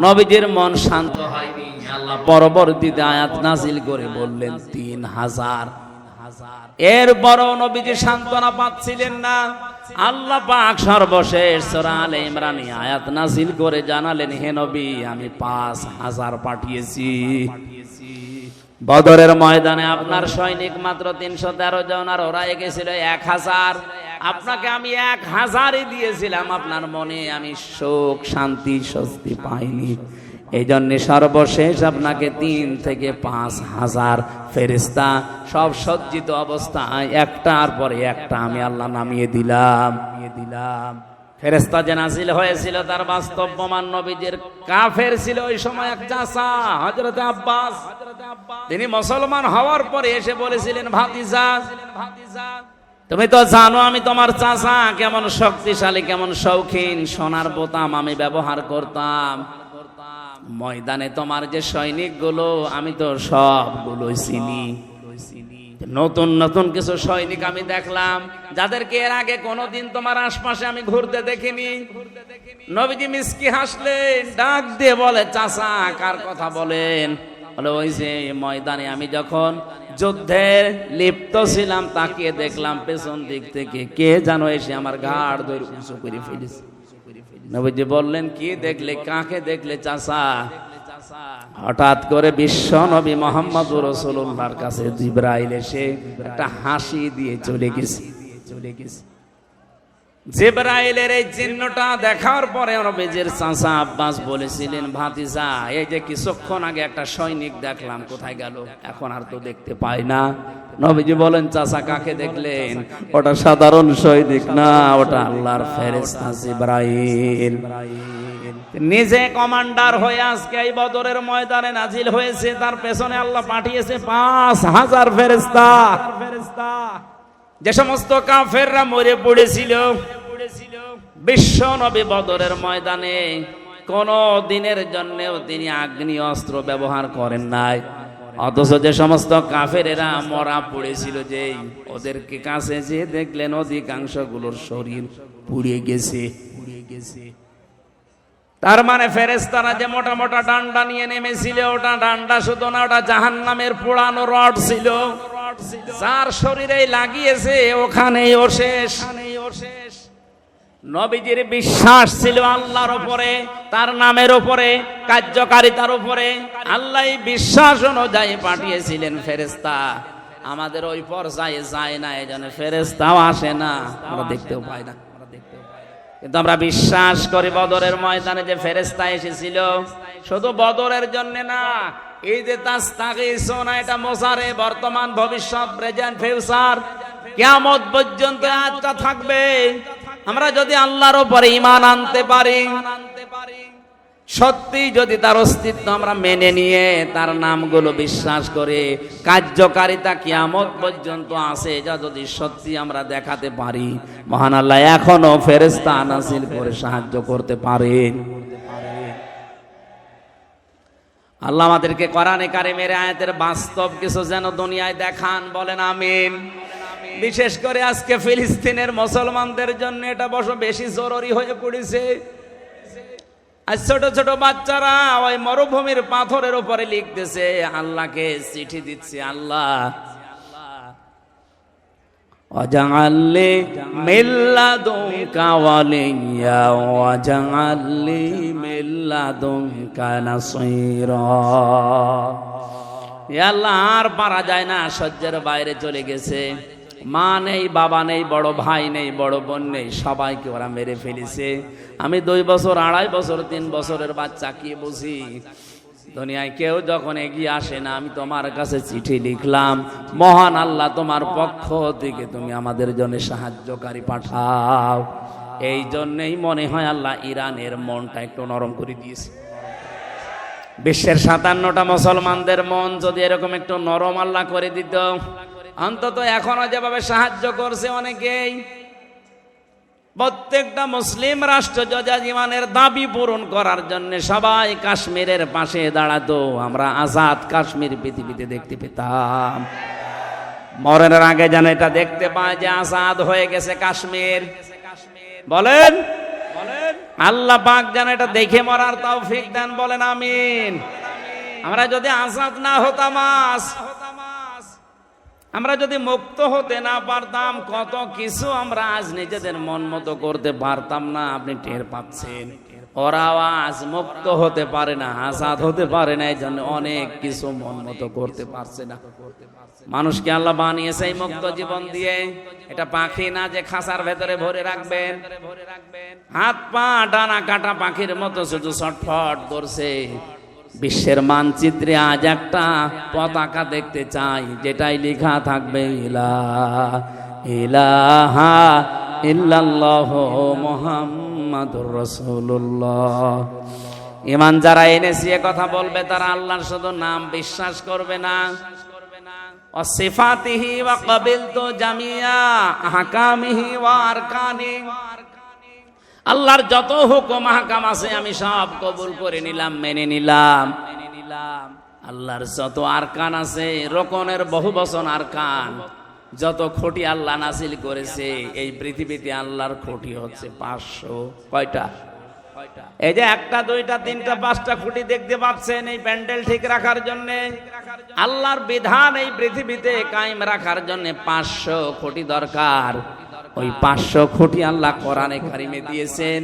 নবীজির মন শান্ত হয়নি, আল্লাহ পরবর্তীতে আয়াত নাজিল করে বললেন 3000। এরপরও নবীজি সান্ত্বনা পাচ্ছিলেন না। আল্লাহ পাক সর্বশেষ সূরা আলে ইমরানে আয়াত নাজিল করে জানালেন, হে নবী, আমি 5000 পাঠিয়েছি। বদরের ময়দানে আপনার সৈনিক মাত্র 313 জন, আর ওরা গেছিল 1000। আপনাকে আমি 1000ই দিয়েছিলাম, আপনার মনে আমি সুখ, শান্তি, স্বস্তি পাইনি। এই জন্য সর্বশেষ আপনাকে 3 থেকে 5000 ফেরেশতা সব সজ্জিত অবস্থায় একটার পরে একটা আমি আল্লাহ নামিয়ে দিলাম। ফেরেশতা যে নাজিল হয়েছিল তার বাস্তব প্রমাণ নবীজির কাফের ছিল ওই সময় এক চাচা, হযরত আব্বাস। তিনি মুসলমান হওয়ার পরে এসে বলেছিলেন, ভাতিজা, তুমি তো জানো আমি তোমার চাচা কেমন শক্তিশালী, কেমন শৌখিন, সোনার বোতাম আমি ব্যবহার করতাম। ময়দানে তোমার যে সৈনিকগুলো, আমি তো সবগুলো চিনি। নতুন নতুন কিছু সৈনিক আমি দেখলাম, যাদেরকে এর আগে কোনোদিন তোমার আশপাশে আমি ঘুরতে দেখিনি। নবীজি মিসকি হাসলেন, ডাক দিয়ে বলে, চাচা কার কথা বলেন? বলে, ওই যে ময়দানে আমি যখন যুদ্ধে লিপ্ত ছিলাম, তাকিয়ে দেখলাম পেছন দিক থেকে কে যেন এসে আমার ঘাড় ধরে উঁচু করে ফেলেছে। নবীজি বললেন, কি দেখলে? কাকে দেখলে চাচা? হঠাৎ করে বিশ্ব নবী মুহাম্মদুর রাসূলুল্লাহর কাছে জিবরাইল এসে একটা হাসি দিয়ে চলে গেছে। জিবরাইলের এই চিহ্নটা দেখার পরে নবীজির চাচা আব্বাস বলেছিলেন, ভাতিজা, এই যে কিছুক্ষণ আগে একটা সৈনিক দেখলাম, কোথায় গেল? এখন আর তো দেখতে পাই না। নবীজি বলেন, চাচা কাকে দেখলেন? ওটা সাধারণ সৈনিক না, ওটা আল্লাহর ফেরেশতা জিবরাইল। নিজে কমান্ডার হয়ে আজকে এই বদরের ময়দানে নাজিল হয়েছে। তার পেছনে আল্লাহ পাঠিয়েছে 5000 ফেরেশতা। যে সমস্ত কাফেররা মরে পড়েছিল, বিশ্ব নবী বদরের ময়দানে কোন দিনের জন্যও তিনি আগ্নি অস্ত্র ব্যবহার করেন নাই। অথচ যে সমস্ত কাফেরেরা মরা পড়েছিল, যে ওদেরকে কাছে যে দেখলেন অধিকাংশ গুলোর শরীর পুড়ে গেছে। তার মানে ফেরেশতারা যে মোটা মোটা ডান্ডা নিয়ে নেমেছিল, ওটা ডান্ডা শুধু না, ওটা জাহান্নামের পোড়ানো রড ছিল। যার শরীরে লাগিয়েছে ওখানেই ও শেষ। নবীজির বিশ্বাস ছিল আল্লাহর উপরে, তার নামের উপরে, কার্যকারিতার উপরে। আল্লাহ বিশ্বাস অনুযায়ী পাঠিয়েছিলেন ফেরেশতা। আমাদের ওই পর্যায়ে যায় না, এই জন্য ফেরেশতাও আসে না, আমরা দেখতেও পাই না। কিন্তু আমরা বিশ্বাস করি বদরের ময়দানে যে ফেরেশতা এসেছিল, শুধু বদরের জন্য না, এই যে তাস্তাগীসুনা, এটা মোসারে, বর্তমান, ভবিষ্যৎ, প্রেজেন্ট, ফিউচার, কিয়ামত পর্যন্ত আজটা থাকবে। আমরা যদি আল্লাহর উপরে ঈমান আনতে পারি, সত্যি যদি তার অস্তিত্ব আমরা মেনে নিয়ে তার নামগুলো বিশ্বাস করে, কার্যকারিতা কিয়ামত পর্যন্ত আছে, যা যদি সত্যি আমরা দেখাতে পারি, মহান আল্লাহ এখনো ফেরেশতা নাযিল করে সাহায্য করতে পারেন। আল্লাহ আমাদেরকে কোরআনে কারিমের আয়াতের বাস্তব কিছু যেন দুনিয়ায় দেখান, বলেন আমিন। বিশেষ করে আজকে ফিলিস্তিনের মুসলমানদের জন্য এটা বড় বেশি জরুরি হয়ে পড়েছে। আজ ছোট ছোট বাচ্চারা ওই মরুভূমির পাথরের উপরে লিখতেছে, আল্লাহকে চিঠি দিচ্ছে, আল্লাহ ওয়াজআলনি মিন লাদুনকা ওয়ালিয়্যা ওয়াজআলনি মিন লাদুনকা নাসীরা। ইয়া আল্লাহ, আর পারা যায় না, সহ্যের বাইরে চলে গেছে। মা নেই, বাবা নেই, বড় ভাই নেই, বড় বোন নেই, সবাইকে ওরা মেরে ফেলেছে। আমি 2 বছর, 2.5 বছর, 3 বছরের বাচ্চা কি বুঝি? দুনিয়ায় কেউ যখন এগিয়ে আসে না, আমি তোমার কাছে চিঠি লিখলাম, মহান আল্লাহ তোমার পক্ষ থেকে তুমি আমাদের জন্য সাহায্যকারী পাঠাও। এই জন্যই মনে হয় আল্লাহ ইরানের মনটা একটু নরম করে দিয়েছে। বিশ্বের 57টা মুসলমানদের মন যদি এরকম একটু নরম আল্লাহ করে দিত, অন্তত এখনো যেভাবে সাহায্য করছে অনেকেই, প্রত্যেকটা মুসলিম রাষ্ট্র যজাজিমানের দাবি পূরণ করার জন্য সবাই কাশ্মীরের পাশে দাঁড়াতো, আমরা আজাদ কাশ্মীর পৃথিবীতে দেখতে পেতাম। মরণের আগে যেন এটা দেখতে পায় যে আজাদ হয়ে গেছে কাশ্মীর। বলেন আল্লাহ পাক যেন এটা দেখে মরার তৌফিক দেন, বলেন আমিন। আমরা যদি আজাদ না হতাম, আমরা যদি মুক্ত হতে না পারতাম, কত কিছু আমরা আজ নিজেদের মন মতো করতে পারতাম না। আপনি টের পাচ্ছেন, ওরাও আজ মুক্ত হতে পারে না, আজাদ হতে পারে না, এই জন্য অনেক কিছু মন মতো করতে পারছে না। মানুষকে আল্লাহ বানিয়েছে এই মুক্ত জীবন দিয়ে। এটা পাখি না যে খাঁচার ভেতরে ভরে রাখবেন, হাত পা ডানা কাটা পাখির মতো শুধু ছটফট করছে। বিশ্বের মানচিত্রে আজ একটা পতাকা দেখতে চাই, যেটাই লেখা থাকবে ইলাহা ইল্লাল্লাহ মুহাম্মাদুর রাসূলুল্লাহ। ঈমান যারা এনেছে কথা বলবে, তারা আল্লাহর শুধু নাম বিশ্বাস করবে না, সিফাতিহি ওয়া ক্বাবিলতু জামিয়া আহকামিহি ওয়া আরকানিহি, আল্লাহর যত হুকুম আহকাম আছে আমি সব কবুল করে নিলাম, মেনে নিলাম। আল্লাহর যত আরকান আছে, রোকনের বহু বচন আরকান, যত খুঁটি আল্লাহ নাজিল করেছে এই পৃথিবীতে আল্লাহর খুঁটি হচ্ছে 500। কয়টা? এই যে 1, 2, 3, 5টা খুঁটি দেখতে পাচ্ছেন, এই প্যান্ডেল ঠিক রাখার জন্য, আল্লাহর বিধান এই পৃথিবীতে কায়েম রাখার জন্য 500 খুঁটি দরকার। ওই 500 খুঁটি আল্লাহ কোরআনে কারিমে দিয়েছেন।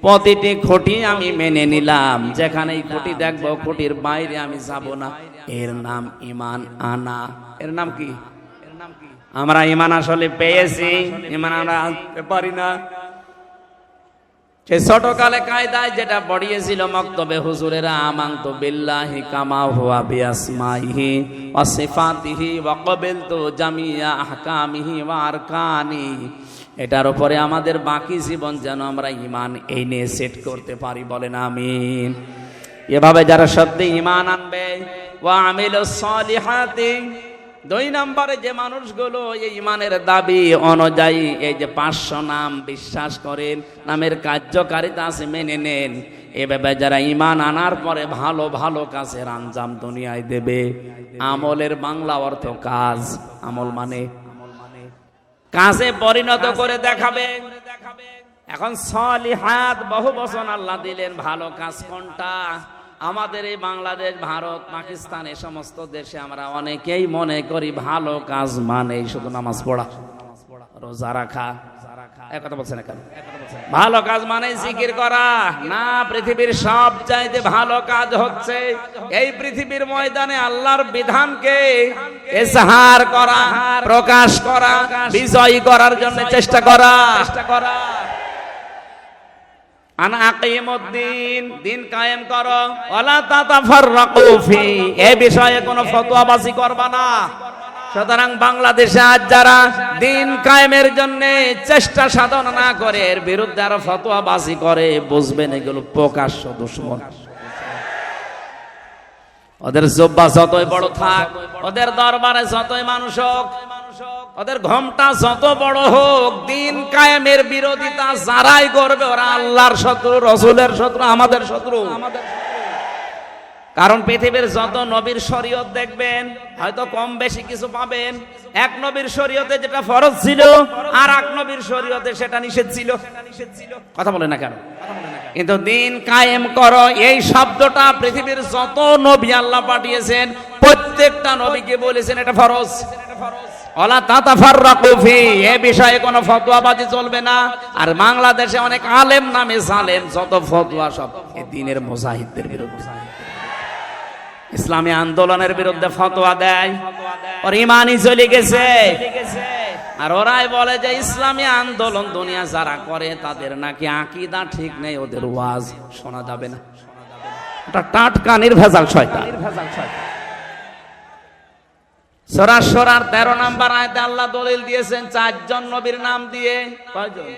প্রতিটি খুঁটি আমি মেনে নিলাম, যেখানে এই খুঁটি দেখবো খুঁটির বাইরে আমি যাব না। এর নাম ঈমান আনা। এর নাম কি? আমরা ঈমান আসলে পেয়েছি, ঈমান আমরা আনতে পারি না। সে ছোটকালে কায়দায় যেটা পড়িয়েছিল মক্তবে হুজুরেরা, আমানতু বিল্লাহি কামা হুয়া বিআসমাইহি ওয়া সিফাতিহি ওয়া ক্বাবিলতু জামিয়া আহকামিহি ওয়া আরকানি। এটার উপরে আমাদের বাকি জীবন যেন আমরা ঈমান এই নিয়ে সেট করতে পারি, বলেন আমিন। এভাবে যারা সত্যি ঈমান আনবে, ওয়া আমিলুস সালিহাতি, 2 নম্বরে যে মানুষগুলো এই ঈমানের দাবি অনুযায়ী এই যে 500 নাম বিশ্বাস করেন, নামের কার্যকারিতা আছে মেনে নেন, এভাবে যারা ঈমান আনার পরে ভালো ভালো কাজের আঞ্জাম দুনিয়ায় দেবে। আমলের বাংলা অর্থ কাজ। আমল মানে কাজে পরিণত করে দেখাবে। এখন সলিহাত বহু বচন আল্লাহ দিলেন, ভালো কাজ কোনটা? আমাদের এই বাংলাদেশ, ভারত, পাকিস্তান, এই সমস্ত দেশে আমরা অনেকেই মনে করি ভালো কাজ মানে শুধু নামাজ পড়া, রোজা রাখা। কথা বলছেন কেন? ভালো কাজ মানে জিকির করা না। পৃথিবীর সব চাইতে ভালো কাজ হচ্ছে এই পৃথিবীর ময়দানে আল্লাহর বিধানকে ইজহার করা, প্রকাশ করা, বিজয়ী করার জন্য চেষ্টা করা। আনা আকিমুদ্দিন, দিন কায়েম করো, ওয়ালা তাতাফাররাকু ফি, এই বিষয়ে কোনো ফতোয়াবাজি করবা না। সুতরাং বাংলাদেশে আজ যারা দিন কায়েমের জন্য চেষ্টা সাধনা না করে, এর বিরুদ্ধে আরো ফতোয়াবাজি করে, বুঝবেন এগুলো প্রকাশ্য দুশমন। ওদের জব্বা যতই বড় থাক, ওদের দরবারে যতই মানুষ হোক, ওদের ঘোমটা যত বড় হোক, দিন কায়েমের বিরোধিতা যারাই করবে ওরা আল্লাহর শত্রু, রসুলের শত্রু, আমাদের শত্রু। কারণ পৃথিবীর যত নবীর শরীয়ত দেখবেন, হয়তো কম বেশি কিছু পাবেন। এক নবীর শরীয়তে যেটা ফরজ ছিল, আর এক নবীর শরীয়তে সেটা নিষেধ ছিল। কথা বলে না কেন? কিন্তু দিন কায়েম করো এই শব্দটা পৃথিবীর যত নবী আল্লাহ পাঠিয়েছেন, প্রত্যেকটা নবীকে বলেছেন এটা ফরজ। ওয়ালা তাতাফাররাকু ফি, এই বিষয়ে কোনো ফতোয়াবাজি চলবে না। আর বাংলাদেশে অনেক আলেম নামে জালেম, যত ফতোয়া সব এই দ্বীনের মুজাহিদদের বিরুদ্ধে, ইসলামী আন্দোলনের বিরুদ্ধে ফতোয়া দেয়। ওর ঈমানই চলে গেছে। আর ওরাই বলে যে ইসলামী আন্দোলন দুনিয়া যারা করে তাদের নাকি আকীদা ঠিক নেই, ওদের ওয়াজ শোনা যাবে না। এটা টাটকা নির্ভেজাল শয়তান। সূরা শুরার 13 নম্বর আয়াতে আল্লাহ দলিল দিয়েছেন 4 জন নবীর নাম দিয়ে। কয়জন?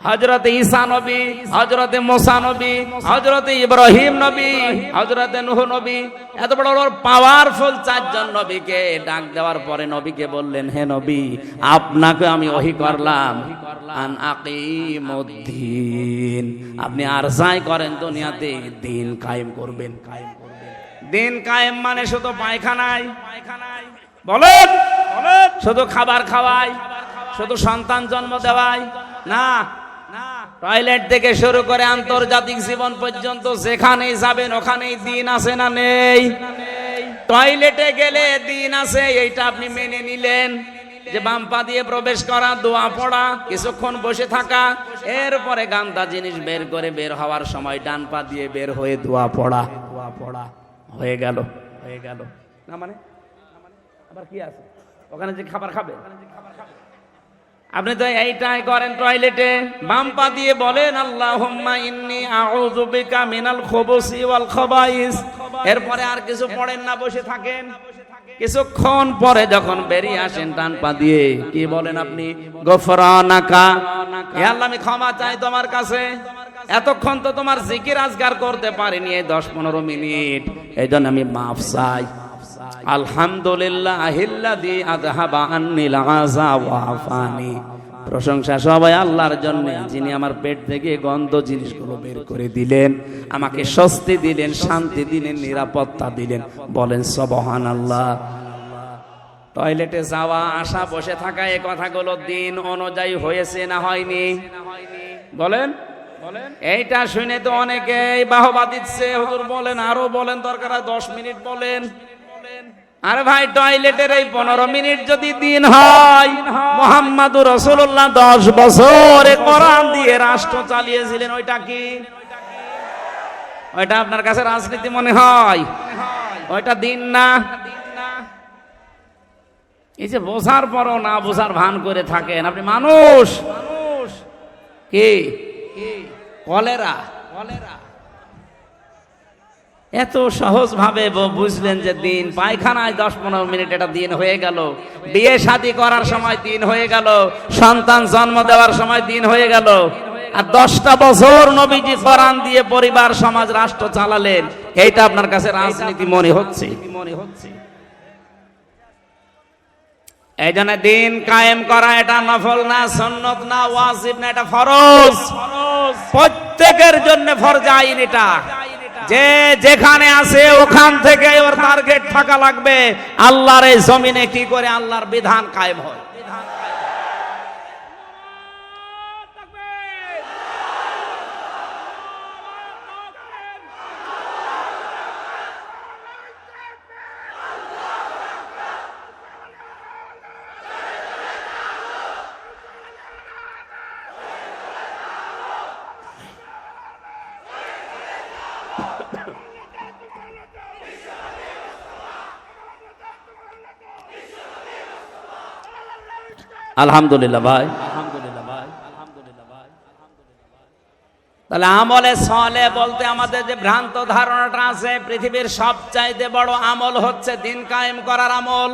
হযরত ঈসা নবী, হযরত মুসা নবী, হযরত ইব্রাহিম নবী, হযরত নূহ নবী। এত বড় বড় পাওয়ারফুল 4 জন নবীকে ডাক দেওয়ার পরে নবীকে বললেন, হে নবী, আপনাকে আমি ওহী করলাম আন আকিমুদ্দিন, আপনি আরজাই করেন দুনিয়াতে দিন কায়েম করবেন। দিন কায়েম মানে শুধু পায়খানায় বলেন, শুধু খাবার খাওয়াই, শুধু সন্তান জন্ম দেওয়াই না। টয়লেট থেকে শুরু করে আন্তর্জাতিক জীবন পর্যন্ত যেখানেই যাবেন ওখানেই দিন আছে না নেই? টয়লেটে গেলে দিন আছে, এইটা আপনি মেনে নিলেন যে বাম পা দিয়ে প্রবেশ করা, দোয়া পড়া, কিছুক্ষণ বসে থাকা, এরপরে গান্দা জিনিস বের করে বের হওয়ার সময় ডান পা দিয়ে বের হয়ে দোয়া পড়া হয়ে গেল না। মানে আবার কি আছে ওখানে যে খাবার খাবে? আপনি তো এইটাই করেন টয়লেটে, বাম পা দিয়ে বলেন আল্লাহুম্মা ইন্নী আউযু বিকা মিনাল খুবুসি ওয়াল খাবাইস। এরপরে আর কিছু পড়েন না, বসে থাকেন। কিছুক্ষণ পরে যখন বেরিয়ে আসেন ডান পা দিয়ে কি বলেন আপনি? গফরানাকা, হে আল্লাহ আমি ক্ষমা চাই তোমার কাছে, এতক্ষণ তো তোমার জিকির আজগার করতে পারিনি, এই 10-15 মিনিট, এইজন্য আমি মাফ চাই। আলহামদুলিল্লাহিল্লাযী আযহাবা আন্নিল আযা ওয়া আফানি। প্রশংসা সবাই আল্লাহর জন্য, যিনি আমার পেট থেকে গন্ধ জিনিসগুলো বের করে দিলেন, আমাকে স্বস্তি দিলেন, শান্তি দিলেন, নিরাপত্তা দিলেন। বলেন সুবহানাল্লাহ। টয়লেটে যাওয়া, আসা, বসে থাকা, এই কথাগুলো দিন অনুযায়ী হয়েছে না হয়নি? বলেন। এইটা শুনে তো অনেকেই বাহবা দিচ্ছে, হুজুর বলেন, আরো বলেন, দরকার 10 মিনিট বলেন। আরে ভাই, টয়লেটের এই 15 মিনিট যদি দিন হয়, মুহাম্মাদুর রাসূলুল্লাহ 10 বছর কোরআন দিয়ে রাষ্ট্র চালিয়েছিলেন, ওইটা কি? ওইটা আপনার কাছে রাজনীতি মনে হয়? ওইটা দিন না? এই যে বোঝার পরও না বোঝার ভান করে থাকেন আপনি। মানুষ কি কলেরা এত সহজ ভাবে বুঝলেন যে দিন, পায়খানায় 10-15 মিনিট এটা দিন হয়ে গেল, বিয়ে শাদী করার সময় দিন হয়ে গেল, সন্তান জন্ম দেওয়ার সময় দিন হয়ে গেল। আর 10টা বছর নবীজি কোরআন দিয়ে পরিবার, সমাজ, রাষ্ট্র চালালেন, এইটা আপনার কাছে রাজনীতি মনে হচ্ছে? এই জন্য দিন কায়েম করা এটা নফল না, সুন্নত না, ওয়াজিব না, এটা ফরজ। প্রত্যেকের জন্য ফরজ আইন এটা। যে যেখানে আছে ওখান থেকে ওর টার্গেট থাকা লাগবে আল্লাহর এই জমিনে কি করে আল্লাহর বিধান কায়েম হয়। আলহামদুলিল্লাহ ভাই, তাহলে আমলে সলে বলতে আমাদের যে ভ্রান্ত ধারণাটা আছে, পৃথিবীর সবচাইতে বড় আমল হচ্ছে দিন কায়েম করার আমল।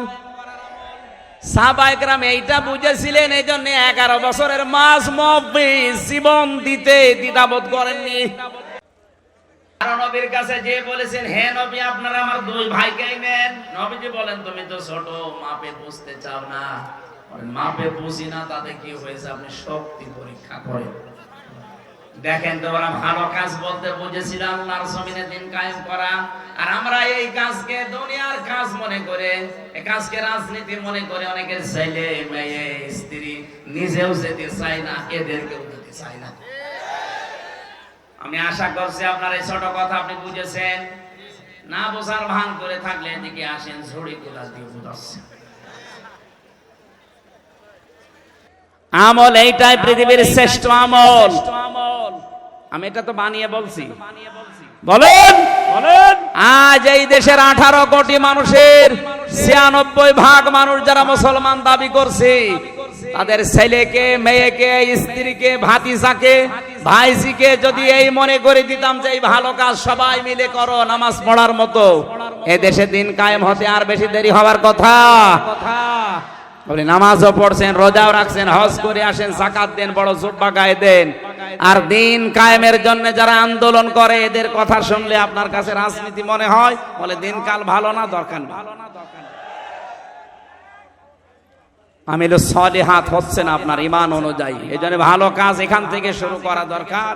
সাহাবায়ে কেরাম এইটা বুঝেছিলেন, এই জন্য 11 বছরের মাস মফিজ জীবন দিতে দ্বিধাবোধ করেননি। নবীর কাছে যে বলেছেন, হে নবী, আপনারা আমার 2 ভাইকে নেন। নবীজি বলেন, তুমি তো ছোট, মাপে বুঝতে চাও না। মাপে বুঝি না, তাতে কি হয়েছে? আপনি শক্তি পরীক্ষা করেন, দেখেন তো ওরা ভালো কাজ বলতে বুঝেছিল আল্লাহর জমিনে দিন কায়েম করা। আর আমরা এই কাজকে দুনিয়ার কাজ মনে করে, এই কাজকে রাজনীতি মনে করে অনেকের ছেলে মেয়ে স্ত্রী নিজেও যেতে চায় না, এদেরকেও যেতে চায় না। আমি আশা করছি আপনার এই ছোট কথা আপনি বুঝেছেন। না বোঝার ভান করে থাকলে এদিকে আসেন, ঝুড়ি গুলা দিয়ে বুঝাচ্ছেন। আমল এইটাই পৃথিবীর শ্রেষ্ঠ আমল। আমি এটা তো বানিয়ে বলছি। বলেন, আজ এই দেশের 18 কোটি মানুষের 96% মানুষ যারা মুসলমান দাবি করছে, তাদের ছেলেকে, মেয়েকে, স্ত্রীকে, ভাতিজাকে, ভাইজিকে যদি এই মনে করে দিতাম যে এই ভালো কাজ সবাই মিলে করো নামাজ পড়ার মতো, এ দেশে দিন কায়েম হতে আর বেশি দেরি হওয়ার কথা। আপনি নামাজও পড়ছেন, রোজাও রাখছেন, হজ করে আসেন, যাকাত দেন, বড় জুব্বা গায়ে দেন, আর দিন কায়েমের জন্য যারা আন্দোলন করে এদের কথা শুনলে আপনার কাছে রাজনীতি মনে হয়? বলে দিনকাল ভালো না, দরকার না। আমিল সলিহাত হচ্ছে না আপনার ইমান অনুযায়ী। এই জন্য ভালো কাজ এখান থেকে শুরু করা দরকার।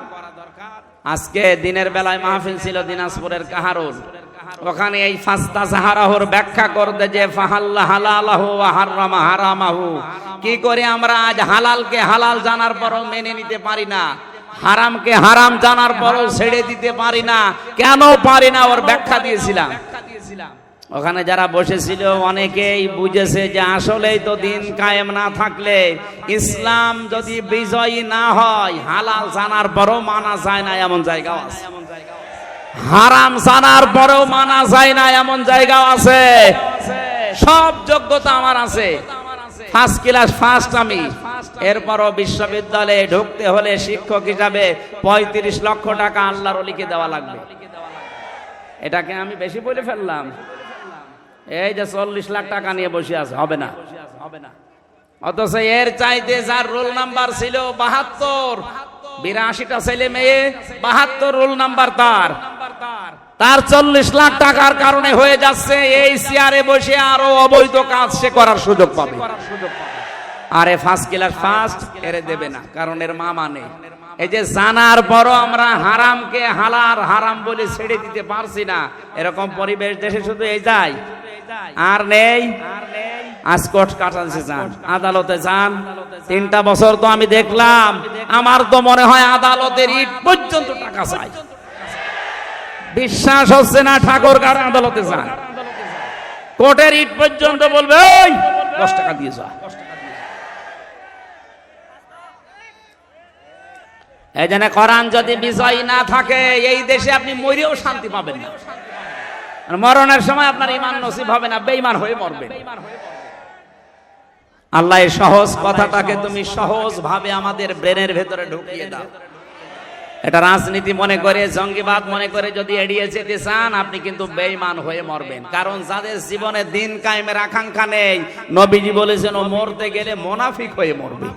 আজকে দিনের বেলায় মাহফিল ছিল দিনাজপুরের কাহারুল, ওখানে এই ফাস্তা সাহারাহুর ব্যাখ্যা করতে যে ফাহাল্লা হালালাহু ওয়া হারামা হারামাহু, কি করে আমরা আজ হালালকে হালাল জানার পরও মেনে নিতে পারি না, হারামকে হারাম জানার পরও ছেড়ে দিতে পারি না, কেন পারি না, ওর ব্যাখ্যা দিয়েছিলাম। ওখানে যারা বসেছিল অনেকেই বুঝেছে যে আসলেই তো দিন কায়েম না থাকলে, ইসলাম যদি বিজয়ী না হয়, হালাল জানার পরও মানা যায় না এমন জায়গাও আছে, হারাম জানার পরেও মানা যায় না এমন জায়গাও আছে। সব যোগ্যতা আমার আছে, ফার্স্ট ক্লাস ফার্স্ট আমি, এরপরও বিশ্ববিদ্যালয়ে ঢুকতে হলে শিক্ষক হিসাবে 35 লক্ষ টাকা আল্লাহর ওলিকে দেওয়া লাগবে। এটাকে আমি বেশি বলে ফেললাম? এই যে 40 লাখ টাকা নিয়ে বসে আছে, হবে না। অথচ এর চাইতে যার রোল নাম্বার ছিল 72, 82টা ছেলে মেয়ে, 72 রোল নাম্বার তার 40 লাখ টাকার কারণে হয়ে যাচ্ছে এই চেয়ারে বসে আরো অবৈধ কাজ সে করার সুযোগ পাবে। আরে ফার্স্ট ক্লাস ফার্স্ট এর দেবে না, কারণ এর মামা নেই। এই যে জানার পরও আমরা হারামকে হালাল হারাম বলে ছেড়ে দিতে পারছি না, এরকম পরিবেশ দেশে শুধু এই যায় আর নেই। আজ কোর্ট কাটাচ্ছে যান, আদালতে যান, 3টা বছর তো আমি দেখলাম, আমার তো মনে হয় আদালতের ইট পর্যন্ত টাকা চাই। বিশ্বাস হচ্ছে না, ঠাকুরগাঁও আদালতে যান, কোর্টের ইট পর্যন্ত বলবে এই 10 টাকা দিয়ে যা। এই জন্য কোরআন যদি বিজয় না থাকে এই দেশে আপনি মরেও শান্তি পাবেন না, মরণের সময় আপনার ঈমান নসিব হবে না, বেঈমান হয়ে মরবেন। আল্লাহ এই সহজ কথাটাকে তুমি সহজ ভাবে আমাদের ব্রেনের ভেতরে ঢুকিয়ে দাও। এটা রাজনীতি মনে করে, জঙ্গিবাদ মনে করে যদি এড়িয়ে যেতে চান, আপনি কিন্তু বেঈমান হয়ে মরবেন। কারণ যাদের জীবনে দিন কায়েমের আকাঙ্ক্ষা নেই, নবীজি বলেছেন ও মরতে গেলে মুনাফিক হয়ে মরবে।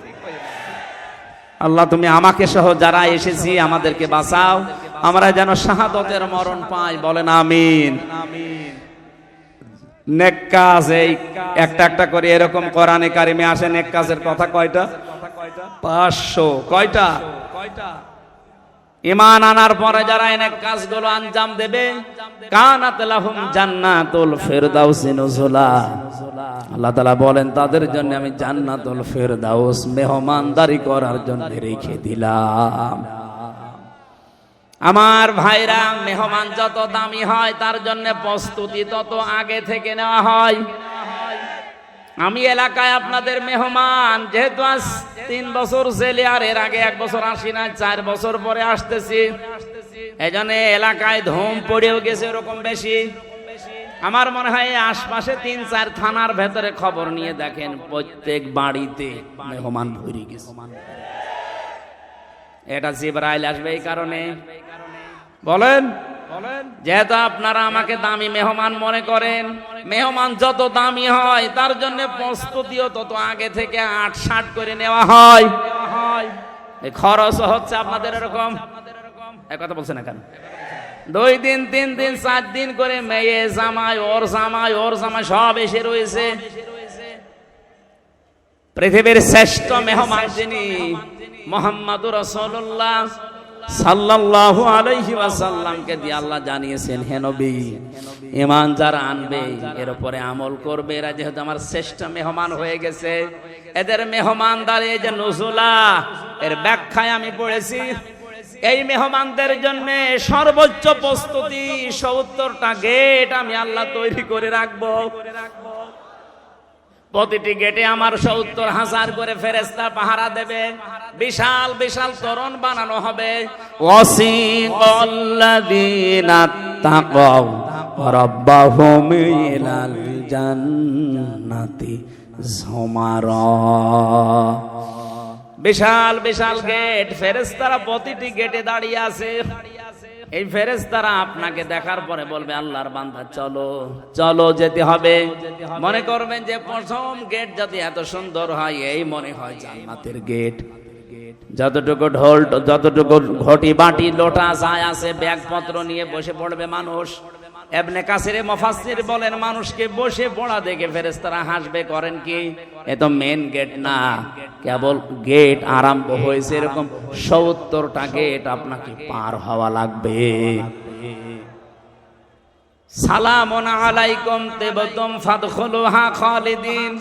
আল্লাহ তুমি আমাকে সহ যারা এসেছি আমাদেরকে বাঁচাও, আমরা যেন শাহাদতের মরণ পাই, বলেন আমিন। নেক কাজ এই একটা একটা করে এরকম কোরআনে কারিমে আসে, নেক কাজের কথা কয়টা? 500। কয়টা? ঈমান আনার পরে যারা নেক কাজগুলো আঞ্জাম দেবে, কানাত লাহুম জান্নাতুল ফিরদাউসি নুজুলা, আল্লাহ তাআলা বলেন তাদের জন্য আমি জান্নাতুল ফিরদাউস মেহমানদারি করার জন্য রেখে দিলাম। আমার ভাইরা, মেহমান যত দামি হয় তার জন্য প্রস্তুতি তত আগে থেকে নেওয়া হয়। আমি এলাকায় আপনাদের মেহমান, যেহেতু আজ 3 বছর জেলে, আর এর আগে 1 বছর আসি না, 4 বছর পরে আসতেছি, এই জন্য এলাকায় ধুম পড়েও গেছে এরকম বেশি। আমার মনে হয় আশপাশে 3-4 থানার ভেতরে খবর নিয়ে দেখেন, প্রত্যেক বাড়িতে মেহমান ভরে গেছে। এটা জিবরাইল আসবে এই কারণে, বলেন যেহেতু আপনারা আমাকে দামি মেহমান মনে করেন, মেহমান যত দামি হয় তার জন্য প্রস্তুতিও তত আগে থেকে 8-7 করে নেওয়া হয়। খরচ হচ্ছে আপনাদের এরকম, এক কথা বলছে না কেন? 2 দিন 3 দিন 4 দিন করে মেয়ে জামাই, ওর জামাই, ওর জামাই সব এসে রয়েছে। পৃথিবীর শ্রেষ্ঠ মেহমান যিনি মুহাম্মদুর রাসূলুল্লাহ সাল্লাল্লাহু আলাইহি ওয়াসাল্লামকে দিয়ে আল্লাহ জানিয়েছেন, হে নবী, ঈমান যারা আনবে, এর উপরে আমল করবে, এরা যেহেতু আমার শ্রেষ্ঠ মেহমান হয়ে গেছে, এদের মেহমানদারি যে নুজুলা, এর ব্যাখ্যায় আমি পড়েছি, এই মেহমানদের জন্য সর্বোচ্চ প্রস্তুতি 70টা গেট আমি আল্লাহ তৈরি করে রাখবো। প্রতিটি গেটে আমার 70,000 করে ফেরেশতা পাহারা দেবে, বিশাল বিশাল তোরণ বানানো হবে। ওয়াসিকাল্লাযীনা তাকাউ রাব্বাহুম ইলাল জান্নাতি যুমারা, বিশাল বিশাল গেট, ফেরেশতারা প্রতিটি গেটে দাঁড়িয়ে আছে। এই ফেরেশতারা আপনাকে দেখার পরে বলবে, আল্লাহর বান্দা চলো চলো, যেতে হবে। মনে করবেন যে প্রথম গেট যদি এত সুন্দর হয়, এই মনে হয় জান্নাতের গেট। যতটুকু ঢোল, যতটুকু ঘটি বাটি লোটা যায় আছে, ব্যাগপত্র নিয়ে বসে পড়বে মানুষ। ইবনে কাসির মুফাসসির বলেন, মানুষকে বসে পড়া দেখে ফেরেশতারা হাসবে, করেন কি, এ তো মেন গেট না, কেবল গেট আরম্ভ হয়েছে। এরকম 70টা গেট আপনাকে পার হওয়া লাগবে। সালামুন আলাইকুম তিবতুম ফাদখুলুহা খালিদিন,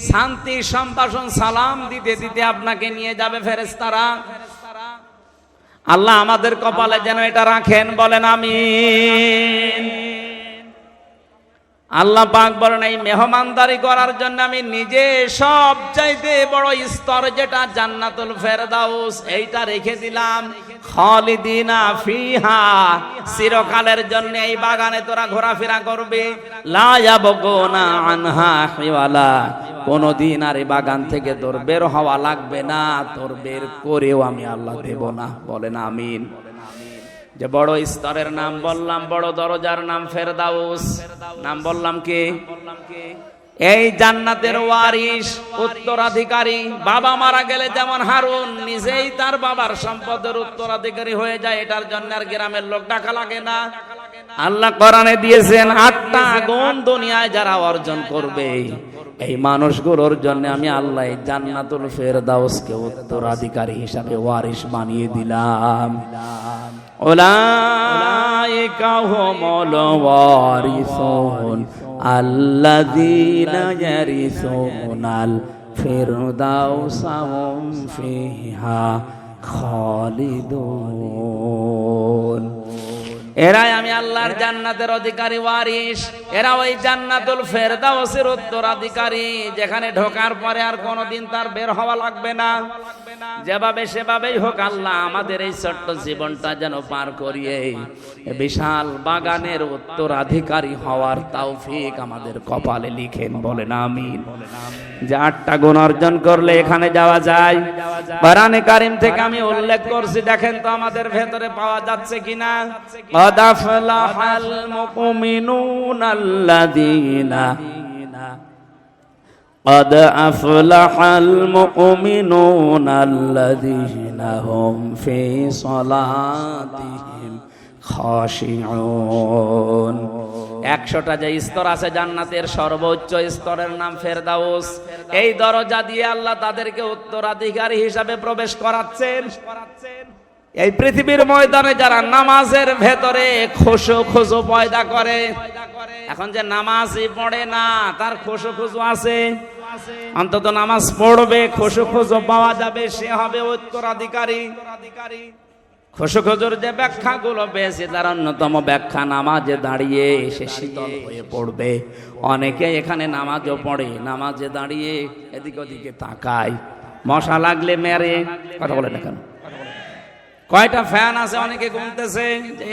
শান্তি সম্ভাষণ সালাম দিতে দিতে আপনাকে নিয়ে যাবে ফেরেশতারা। আল্লাহ আমাদের কপালে যেন এটা রাখেন, বলেন আমিন। আল্লাহ পাক বলেন, এই মেহমানদারি করার জন্য আমি নিজে সবচাইতে বড় স্তর যেটা জান্নাতুল ফেরদাউস, এইটা রেখে দিলাম। খালিদিনা ফিহা, চিরকালের জন্য এই বাগানে তোরা ঘোরাফেরা করবে। লা ইয়াবগুনা আনহা হিওয়ালা, কোনদিন আর এই বাগান থেকে তোর বের হওয়া লাগবে না, তোর বের করেও আমি আল্লাহ দেব না, বলেন আমিন। যে বড় স্তরের নাম বললাম, বড় দরজার নাম ফেরদাউস, নাম বললাম কি? এই জান্নাতের ওয়ারিস, উত্তরাধিকারী। বাবা মারা গেলে যেমন হারুন নিজেই তার বাবার সম্পদের উত্তরাধিকারী হয়ে যায়, এটার জন্য আর গ্রামের লোক ডাকা লাগে না। আল্লাহ কোরআনে দিয়েছেন 8টা গুণ দুনিয়ায় যারা অর্জন করবে, এই মানুষগুলোর জন্য আমি আল্লাহ জান্নাতুল ফেরদাউসকে উত্তরাধিকারী হিসাবে ওয়ারিশ বানিয়ে দিলাম। উলাইকা হুমুল ওয়ারিসুন আল্লাযীনা ইয়ারিসুনাল ফিরদাউসা হুম ফিহা খালিদুন। এরাই আমি আল্লাহর জান্নাতের অধিকারী ওয়ারিশ, এরা ওই জান্নাতুল ফেরদাউসের উত্তরাধিকারী, যেখানে ঢোকার পরে আর কোনোদিন তার বের হওয়া লাগবে না। যেভাবে সেভাবেই হোক আল্লাহ আমাদের এই ছোট্ট জীবনটা যেন পার করিয়ে বিশাল বাগানের উত্তরাধিকারী হওয়ার তৌফিক আমাদের কপালে লিখেন, বলেন আমিন। যে 8টা গুণ অর্জন করলে এখানে যাওয়া যায়, কোরআনে কারীম থেকে আমি উল্লেখ করছি, দেখেন তো আমাদের ভেতরে পাওয়া যাচ্ছে কিনা। قد أفلح المؤمنون الذين قد أفلح المؤمنون الذين هم في صلاتهم خاشعون। 100টা যে স্তর আছে জান্নাতের, সর্বোচ্চ স্তরের নাম ফেরদাউস। এই দরজা দিয়ে আল্লাহ তাদেরকে উত্তরাধিকারী হিসাবে প্রবেশ করাচ্ছেন। এই পৃথিবীর ময়দানে যারা নামাজের ভেতরে খুশু পয়দা করে, এখন যে নামাজই পড়ে না তার খুশু আছে, অন্তত নামাজ পড়বে, খুশু পাওয়া যাবে, সে হবে উত্তরাধিকারী। খুশুর যে ব্যাখ্যাগুলো পেয়েছে তার অন্যতম ব্যাখ্যা, নামাজে দাঁড়িয়ে সে শীতল হয়ে পড়বে। অনেকে এখানে নামাজও পড়ে, নামাজে দাঁড়িয়ে এদিক ওদিকে তাকায়, মশা লাগলে মেরে। কথা বলে না কেন? কয়টা ফ্যান আছে অনেকে গুনতেছে,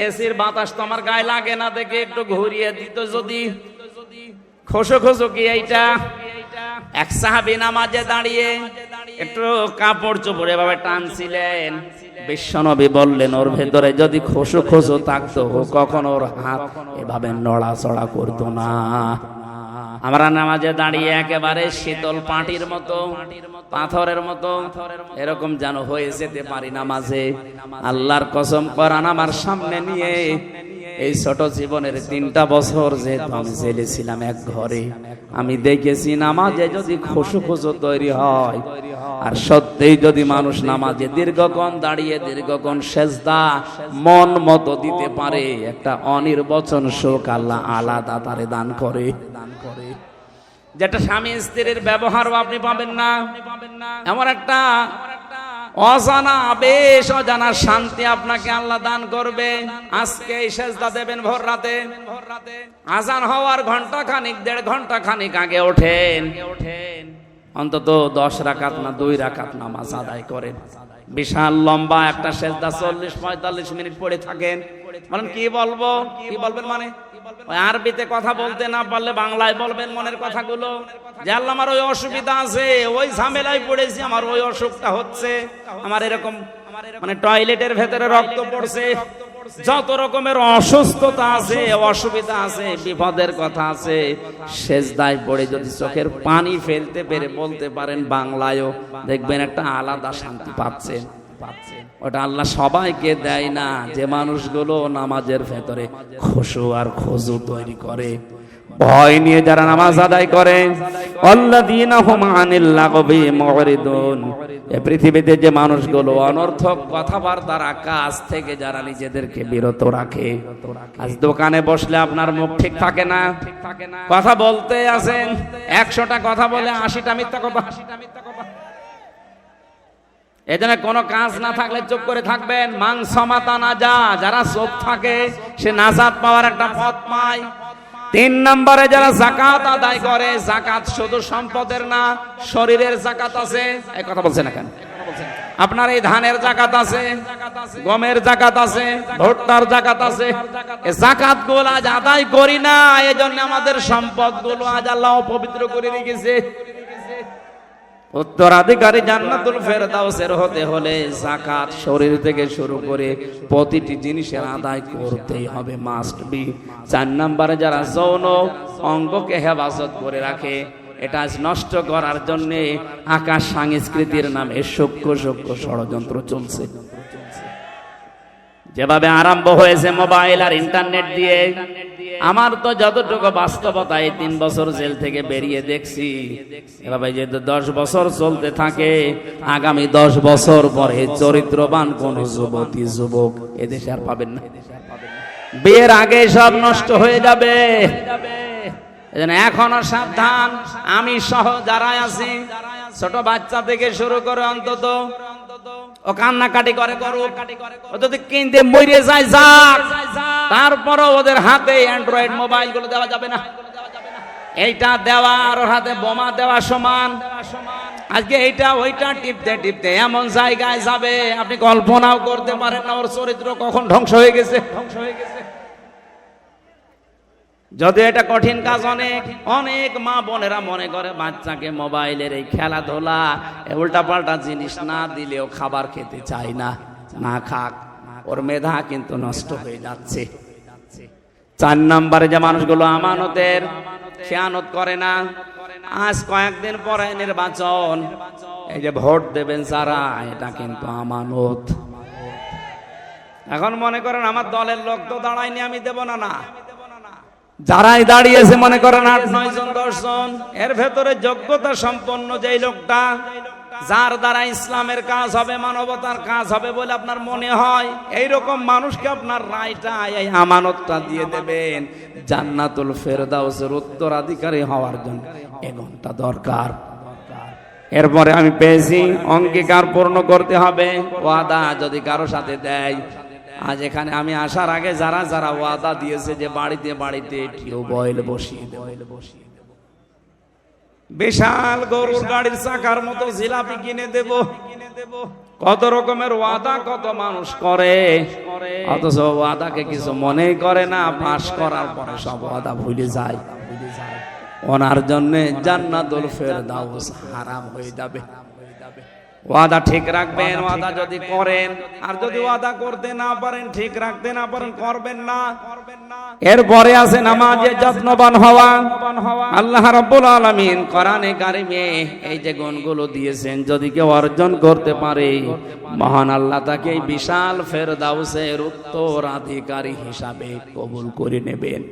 এসির বাতাস তো আমার গায়ে লাগে না, দেখে একটু ঘুরিয়ে দিত যদি। খুশু কি এইটা? এক সাহাবী নামাজে দাঁড়িয়ে একটু কাপড় চোপড় এভাবে টানছিলেন, বিশ্বনবী বললেন ওর ভেতরে যদি খুশু থাকতো কখনো ওর হাত এভাবে নড়াচড়া করতো না। আমরা নামাজে দাঁড়িয়ে একেবারে শীতল পাটির মতো, পাথরের মতো এরকম যেন হয়ে যেতে পারি নামাজে। আল্লাহর কসম, কোরআন আমার সামনে নিয়ে এই ছোট জীবনের 3টা বছর যেহেতু আমি জেলে ছিলাম এক ঘরে, আমি দেখেছি নামাজে যদি খুশু তৈরি হয়, আর সত্যিই যদি মানুষ নামাজে দীর্ঘক্ষণ দাঁড়িয়ে দীর্ঘক্ষণ সেজদা মন মতো দিতে পারে, একটা অনির্বচন সুখ আল্লাহ আলাদা তারে দান করে। যেটা স্বামী স্ত্রীর ব্যবহারও আপনি পাবেন না, এমন একটা অজানা বেশ অজানা শান্তি আপনাকে আল্লাহ দান করবে। আজকে এই সেজদা দেবেন ভোর রাতে, আজান হওয়ার ঘন্টা খানিক 1.5 ঘন্টা খানিক আগে ওঠেন, অন্তত 10 রাকাত না 2 রাকাত নামাজ আদায় করেন। বিশাল লম্বা একটা সেজদা 40-45 মিনিট পড়ে থাকেন। বলেন কি বলবো, কি বলবেন? মানে ওই আরবিতে কথা বলতে না পারলে বাংলায় বলবেন মনের কথাগুলো, যে আল্লাহ আমার ওই অসুবিধা আছে, ওই ঝামেলায় পড়েছি, আমার ওই অসুখটা হচ্ছে, আমার এরকম মানে টয়লেটের ভেতরে রক্ত পড়ছে, যত রকমের অসুস্থতা আছে, অসুবিধা আছে, বিপদের কথা আছে, সেজদায় পড়ে যদি চোখের পানি ফেলতে পেরে বলতে পারেন বাংলায়ও, দেখবেন একটা আলাদা শান্তি পাচ্ছেন। ওটা আল্লাহ সবাইকে দেয় না। যে মানুষগুলো নামাজের ভেতরে খুশু আর খুজু তৈরি করে, ভয় নিয়ে যারা নামাজ আদায় করে, আল্লাযীনা হুম আনিল লাগবি মুরিদুন, এই পৃথিবীতে যে মানুষগুলো অনর্থক কথাবার্তার কাজ থেকে যারা নিজেদেরকে বিরত রাখে। আজ দোকানে বসলে আপনার মুখ ঠিক থাকে না, কথা বলতে আছেন, 100টা কথা বলে 80টা মিথ্যা কথা। এজন্য কোনো কাজ না থাকলে চুপ করে থাকবেন। মাংসমাতা না যা, যারা চুপ থাকে সে নাজাত পাওয়ার একটা পথ পায়। 3 নম্বরে যারা যাকাত আদায় করে, যাকাত শুধু সম্পদের না, শরীরের যাকাত আছে। এই কথা বলছেন না কেন? আপনার এই ধানের যাকাত আছে, গমের যাকাত আছে, ভুট্টার যাকাত আছে। এই যাকাত গুলো আজ আদায় করি না, এজন্য আমাদের সম্পদ গুলো আজ আল্লাহ অপবিত্র করে রেখেছে। উত্তরাধিকারী জান্নাতুল ফেরদাউসের হতে হলে যাকাত শরীর থেকে শুরু করে প্রতিটি জিনিসের আদায় করতেই হবে, মাস্ট বি। 4 নম্বরে যারা যৌন অঙ্গকে হেফাজত করে রাখে, এটা নষ্ট করার জন্য আকাশ সংস্কৃতির নামে সূক্ষ্ম ষড়যন্ত্র চলছে। যেভাবে আরম্ভ হয়েছে মোবাইল আর ইন্টারনেট দিয়ে, আমার তো যতটুকু বাস্তবতা, এই 3 বছর জেল থেকে বেরিয়ে দেখছি, এভাবে যদি 10 বছর চলতে থাকে, আগামী 10 বছর পরে চরিত্রবান কোন যুবতী যুবক এদেশে আর পাবেন না। বিয়ের আগে সব নষ্ট হয়ে যাবে। এজন্য এখনো সাবধান। আমি সহ যারা আছি, ছোট বাচ্চা থেকে শুরু করে অন্তত ও কান্নাকাটি করে করুক, ও যদি কিনতে মরে যায় যাক, তারপরও ওদের হাতে অ্যান্ড্রয়েড মোবাইল গুলো দেওয়া যাবে না। এইটা দেওয়া আর ওর হাতে বোমা দেওয়া সমান। আজকে এইটা ওইটা টিপতে টিপতে এমন জায়গায় যাবে আপনি কল্পনাও করতে পারেন না ওর চরিত্র কখন ধ্বংস হয়ে গেছে। যদি এটা কঠিন কাজ, অনেক অনেক মা বোনেরা মনে করে বাচ্চাকে মোবাইলের এই খেলাধুলা উল্টা পাল্টা জিনিস না দিলেও খাবার খেতে চায় না, না খাক, ওর মেধা কিন্তু নষ্ট হয়ে যাচ্ছে। 4 নম্বরে যে মানুষগুলো আমানতের খেয়ানত করে না, আজ কয়েকদিন পরে নির্বাচন, এই যে ভোট দেবেন যারা, এটা কিন্তু আমানত। এখন মনে করেন আমার দলের লোক তো দাঁড়ায়নি, আমি দেব না। না, যারাই দাঁড়িয়েছে মনে করেন 8-9 জন 10 জন, এর ভেতরে যোগ্যতা সম্পন্ন যেই লোকটা, যার দ্বারা ইসলামের কাজ হবে, মানবতার কাজ হবে বলে আপনার মনে হয়, এইরকম মানুষকে আপনার রায়টা, এই আমানতটা দিয়ে দেবেন জান্নাতুল ফেরদাউসের উত্তরাধিকারী হওয়ার জন্য। এমনটা দরকার। এরপরে আমি পেয়েছি অঙ্গীকার পূর্ণ করতে হবে। ওয়াদা যদি কারো সাথে দেয়, আজ এখানে আমি আসার আগে যারা যারা ওয়াদা দিয়েছে যে বাড়িতে বাড়িতে টিউবওয়েল বসিয়ে দেব, বিশাল গরুর গাড়ির চাকার মতো জিলাপি কিনে দেব, কত রকমের ওয়াদা কত মানুষ করে, অথচ ওয়াদাকে কিছু মনেই করে না। পাশ করার পরে সব ওয়াদা ভুলে যায়। ওনার জন্য জান্নাতুল ফেরদাউস হারাম হয়ে যাবে। ওয়াদা ঠিক রাখবেন, ওয়াদা যদি করেন, আর যদি ওয়াদা করতে না পারেন, ঠিক রাখতে না পারেন, করবেন না। এরপরে আছে নামাজে যত্নবান হওয়া। আল্লাহ রাব্বুল আলামিন কোরআনে কারিমে এই যে গুণগুলো দিয়েছেন, যদি কেউ অর্জন করতে পারে, মহান আল্লাহ তাকে এই বিশাল ফেরদাউসের উত্তরাধিকারী হিসাবে কবুল করে নেবেন।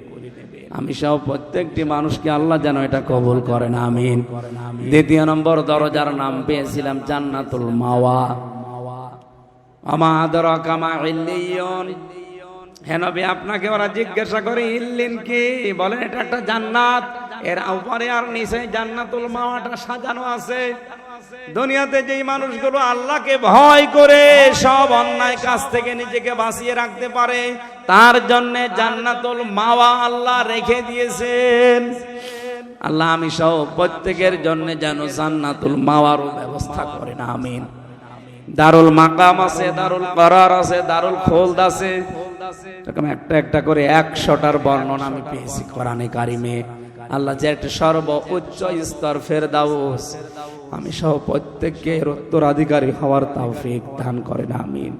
আমি সহ প্রত্যেকটি মানুষকে আল্লাহ যেন এটা কবুল করেন, আমিন। 2 নম্বর দরজার নাম পেয়েছিলাম জান্নাতুল মাওয়া। আমা আদরাকা মা ইল্লিয়ুন। হে নবী, আপনাকে ওরা জিজ্ঞাসা করে ইল্লিন কি, বলেন এটা একটা জান্নাত, এর উপরে আর নিচে জান্নাতুল মাওয়াটা সাজানো আছে। দুনিয়াতে যেই মানুষগুলো আল্লাহকে ভয় করে সব অন্যায় কাজ থেকে নিজেকে বাঁচিয়ে রাখতে পারে, তার জন্য জান্নাতুল মাওয়া আল্লাহ রেখে দিয়েছেন। আল্লাহ আমি সহ প্রত্যেকের জন্য যেন জান্নাতুল মাওয়ারও ব্যবস্থা করেন, আমিন। দারুল মাকাম আছে, দারুল করার আছে, দারুল খোলদ আছে, এরকম একটা একটা করে 100টার বর্ণনা আমি পেয়েছি কোরআনে কারিমে। আল্লাহ যে একটা সর্ব উচ্চ স্তর ফেরদাউস, আমি সহ প্রত্যেককে উত্তরাধিকারী হওয়ার তৌফিক দান করেন, আমিন।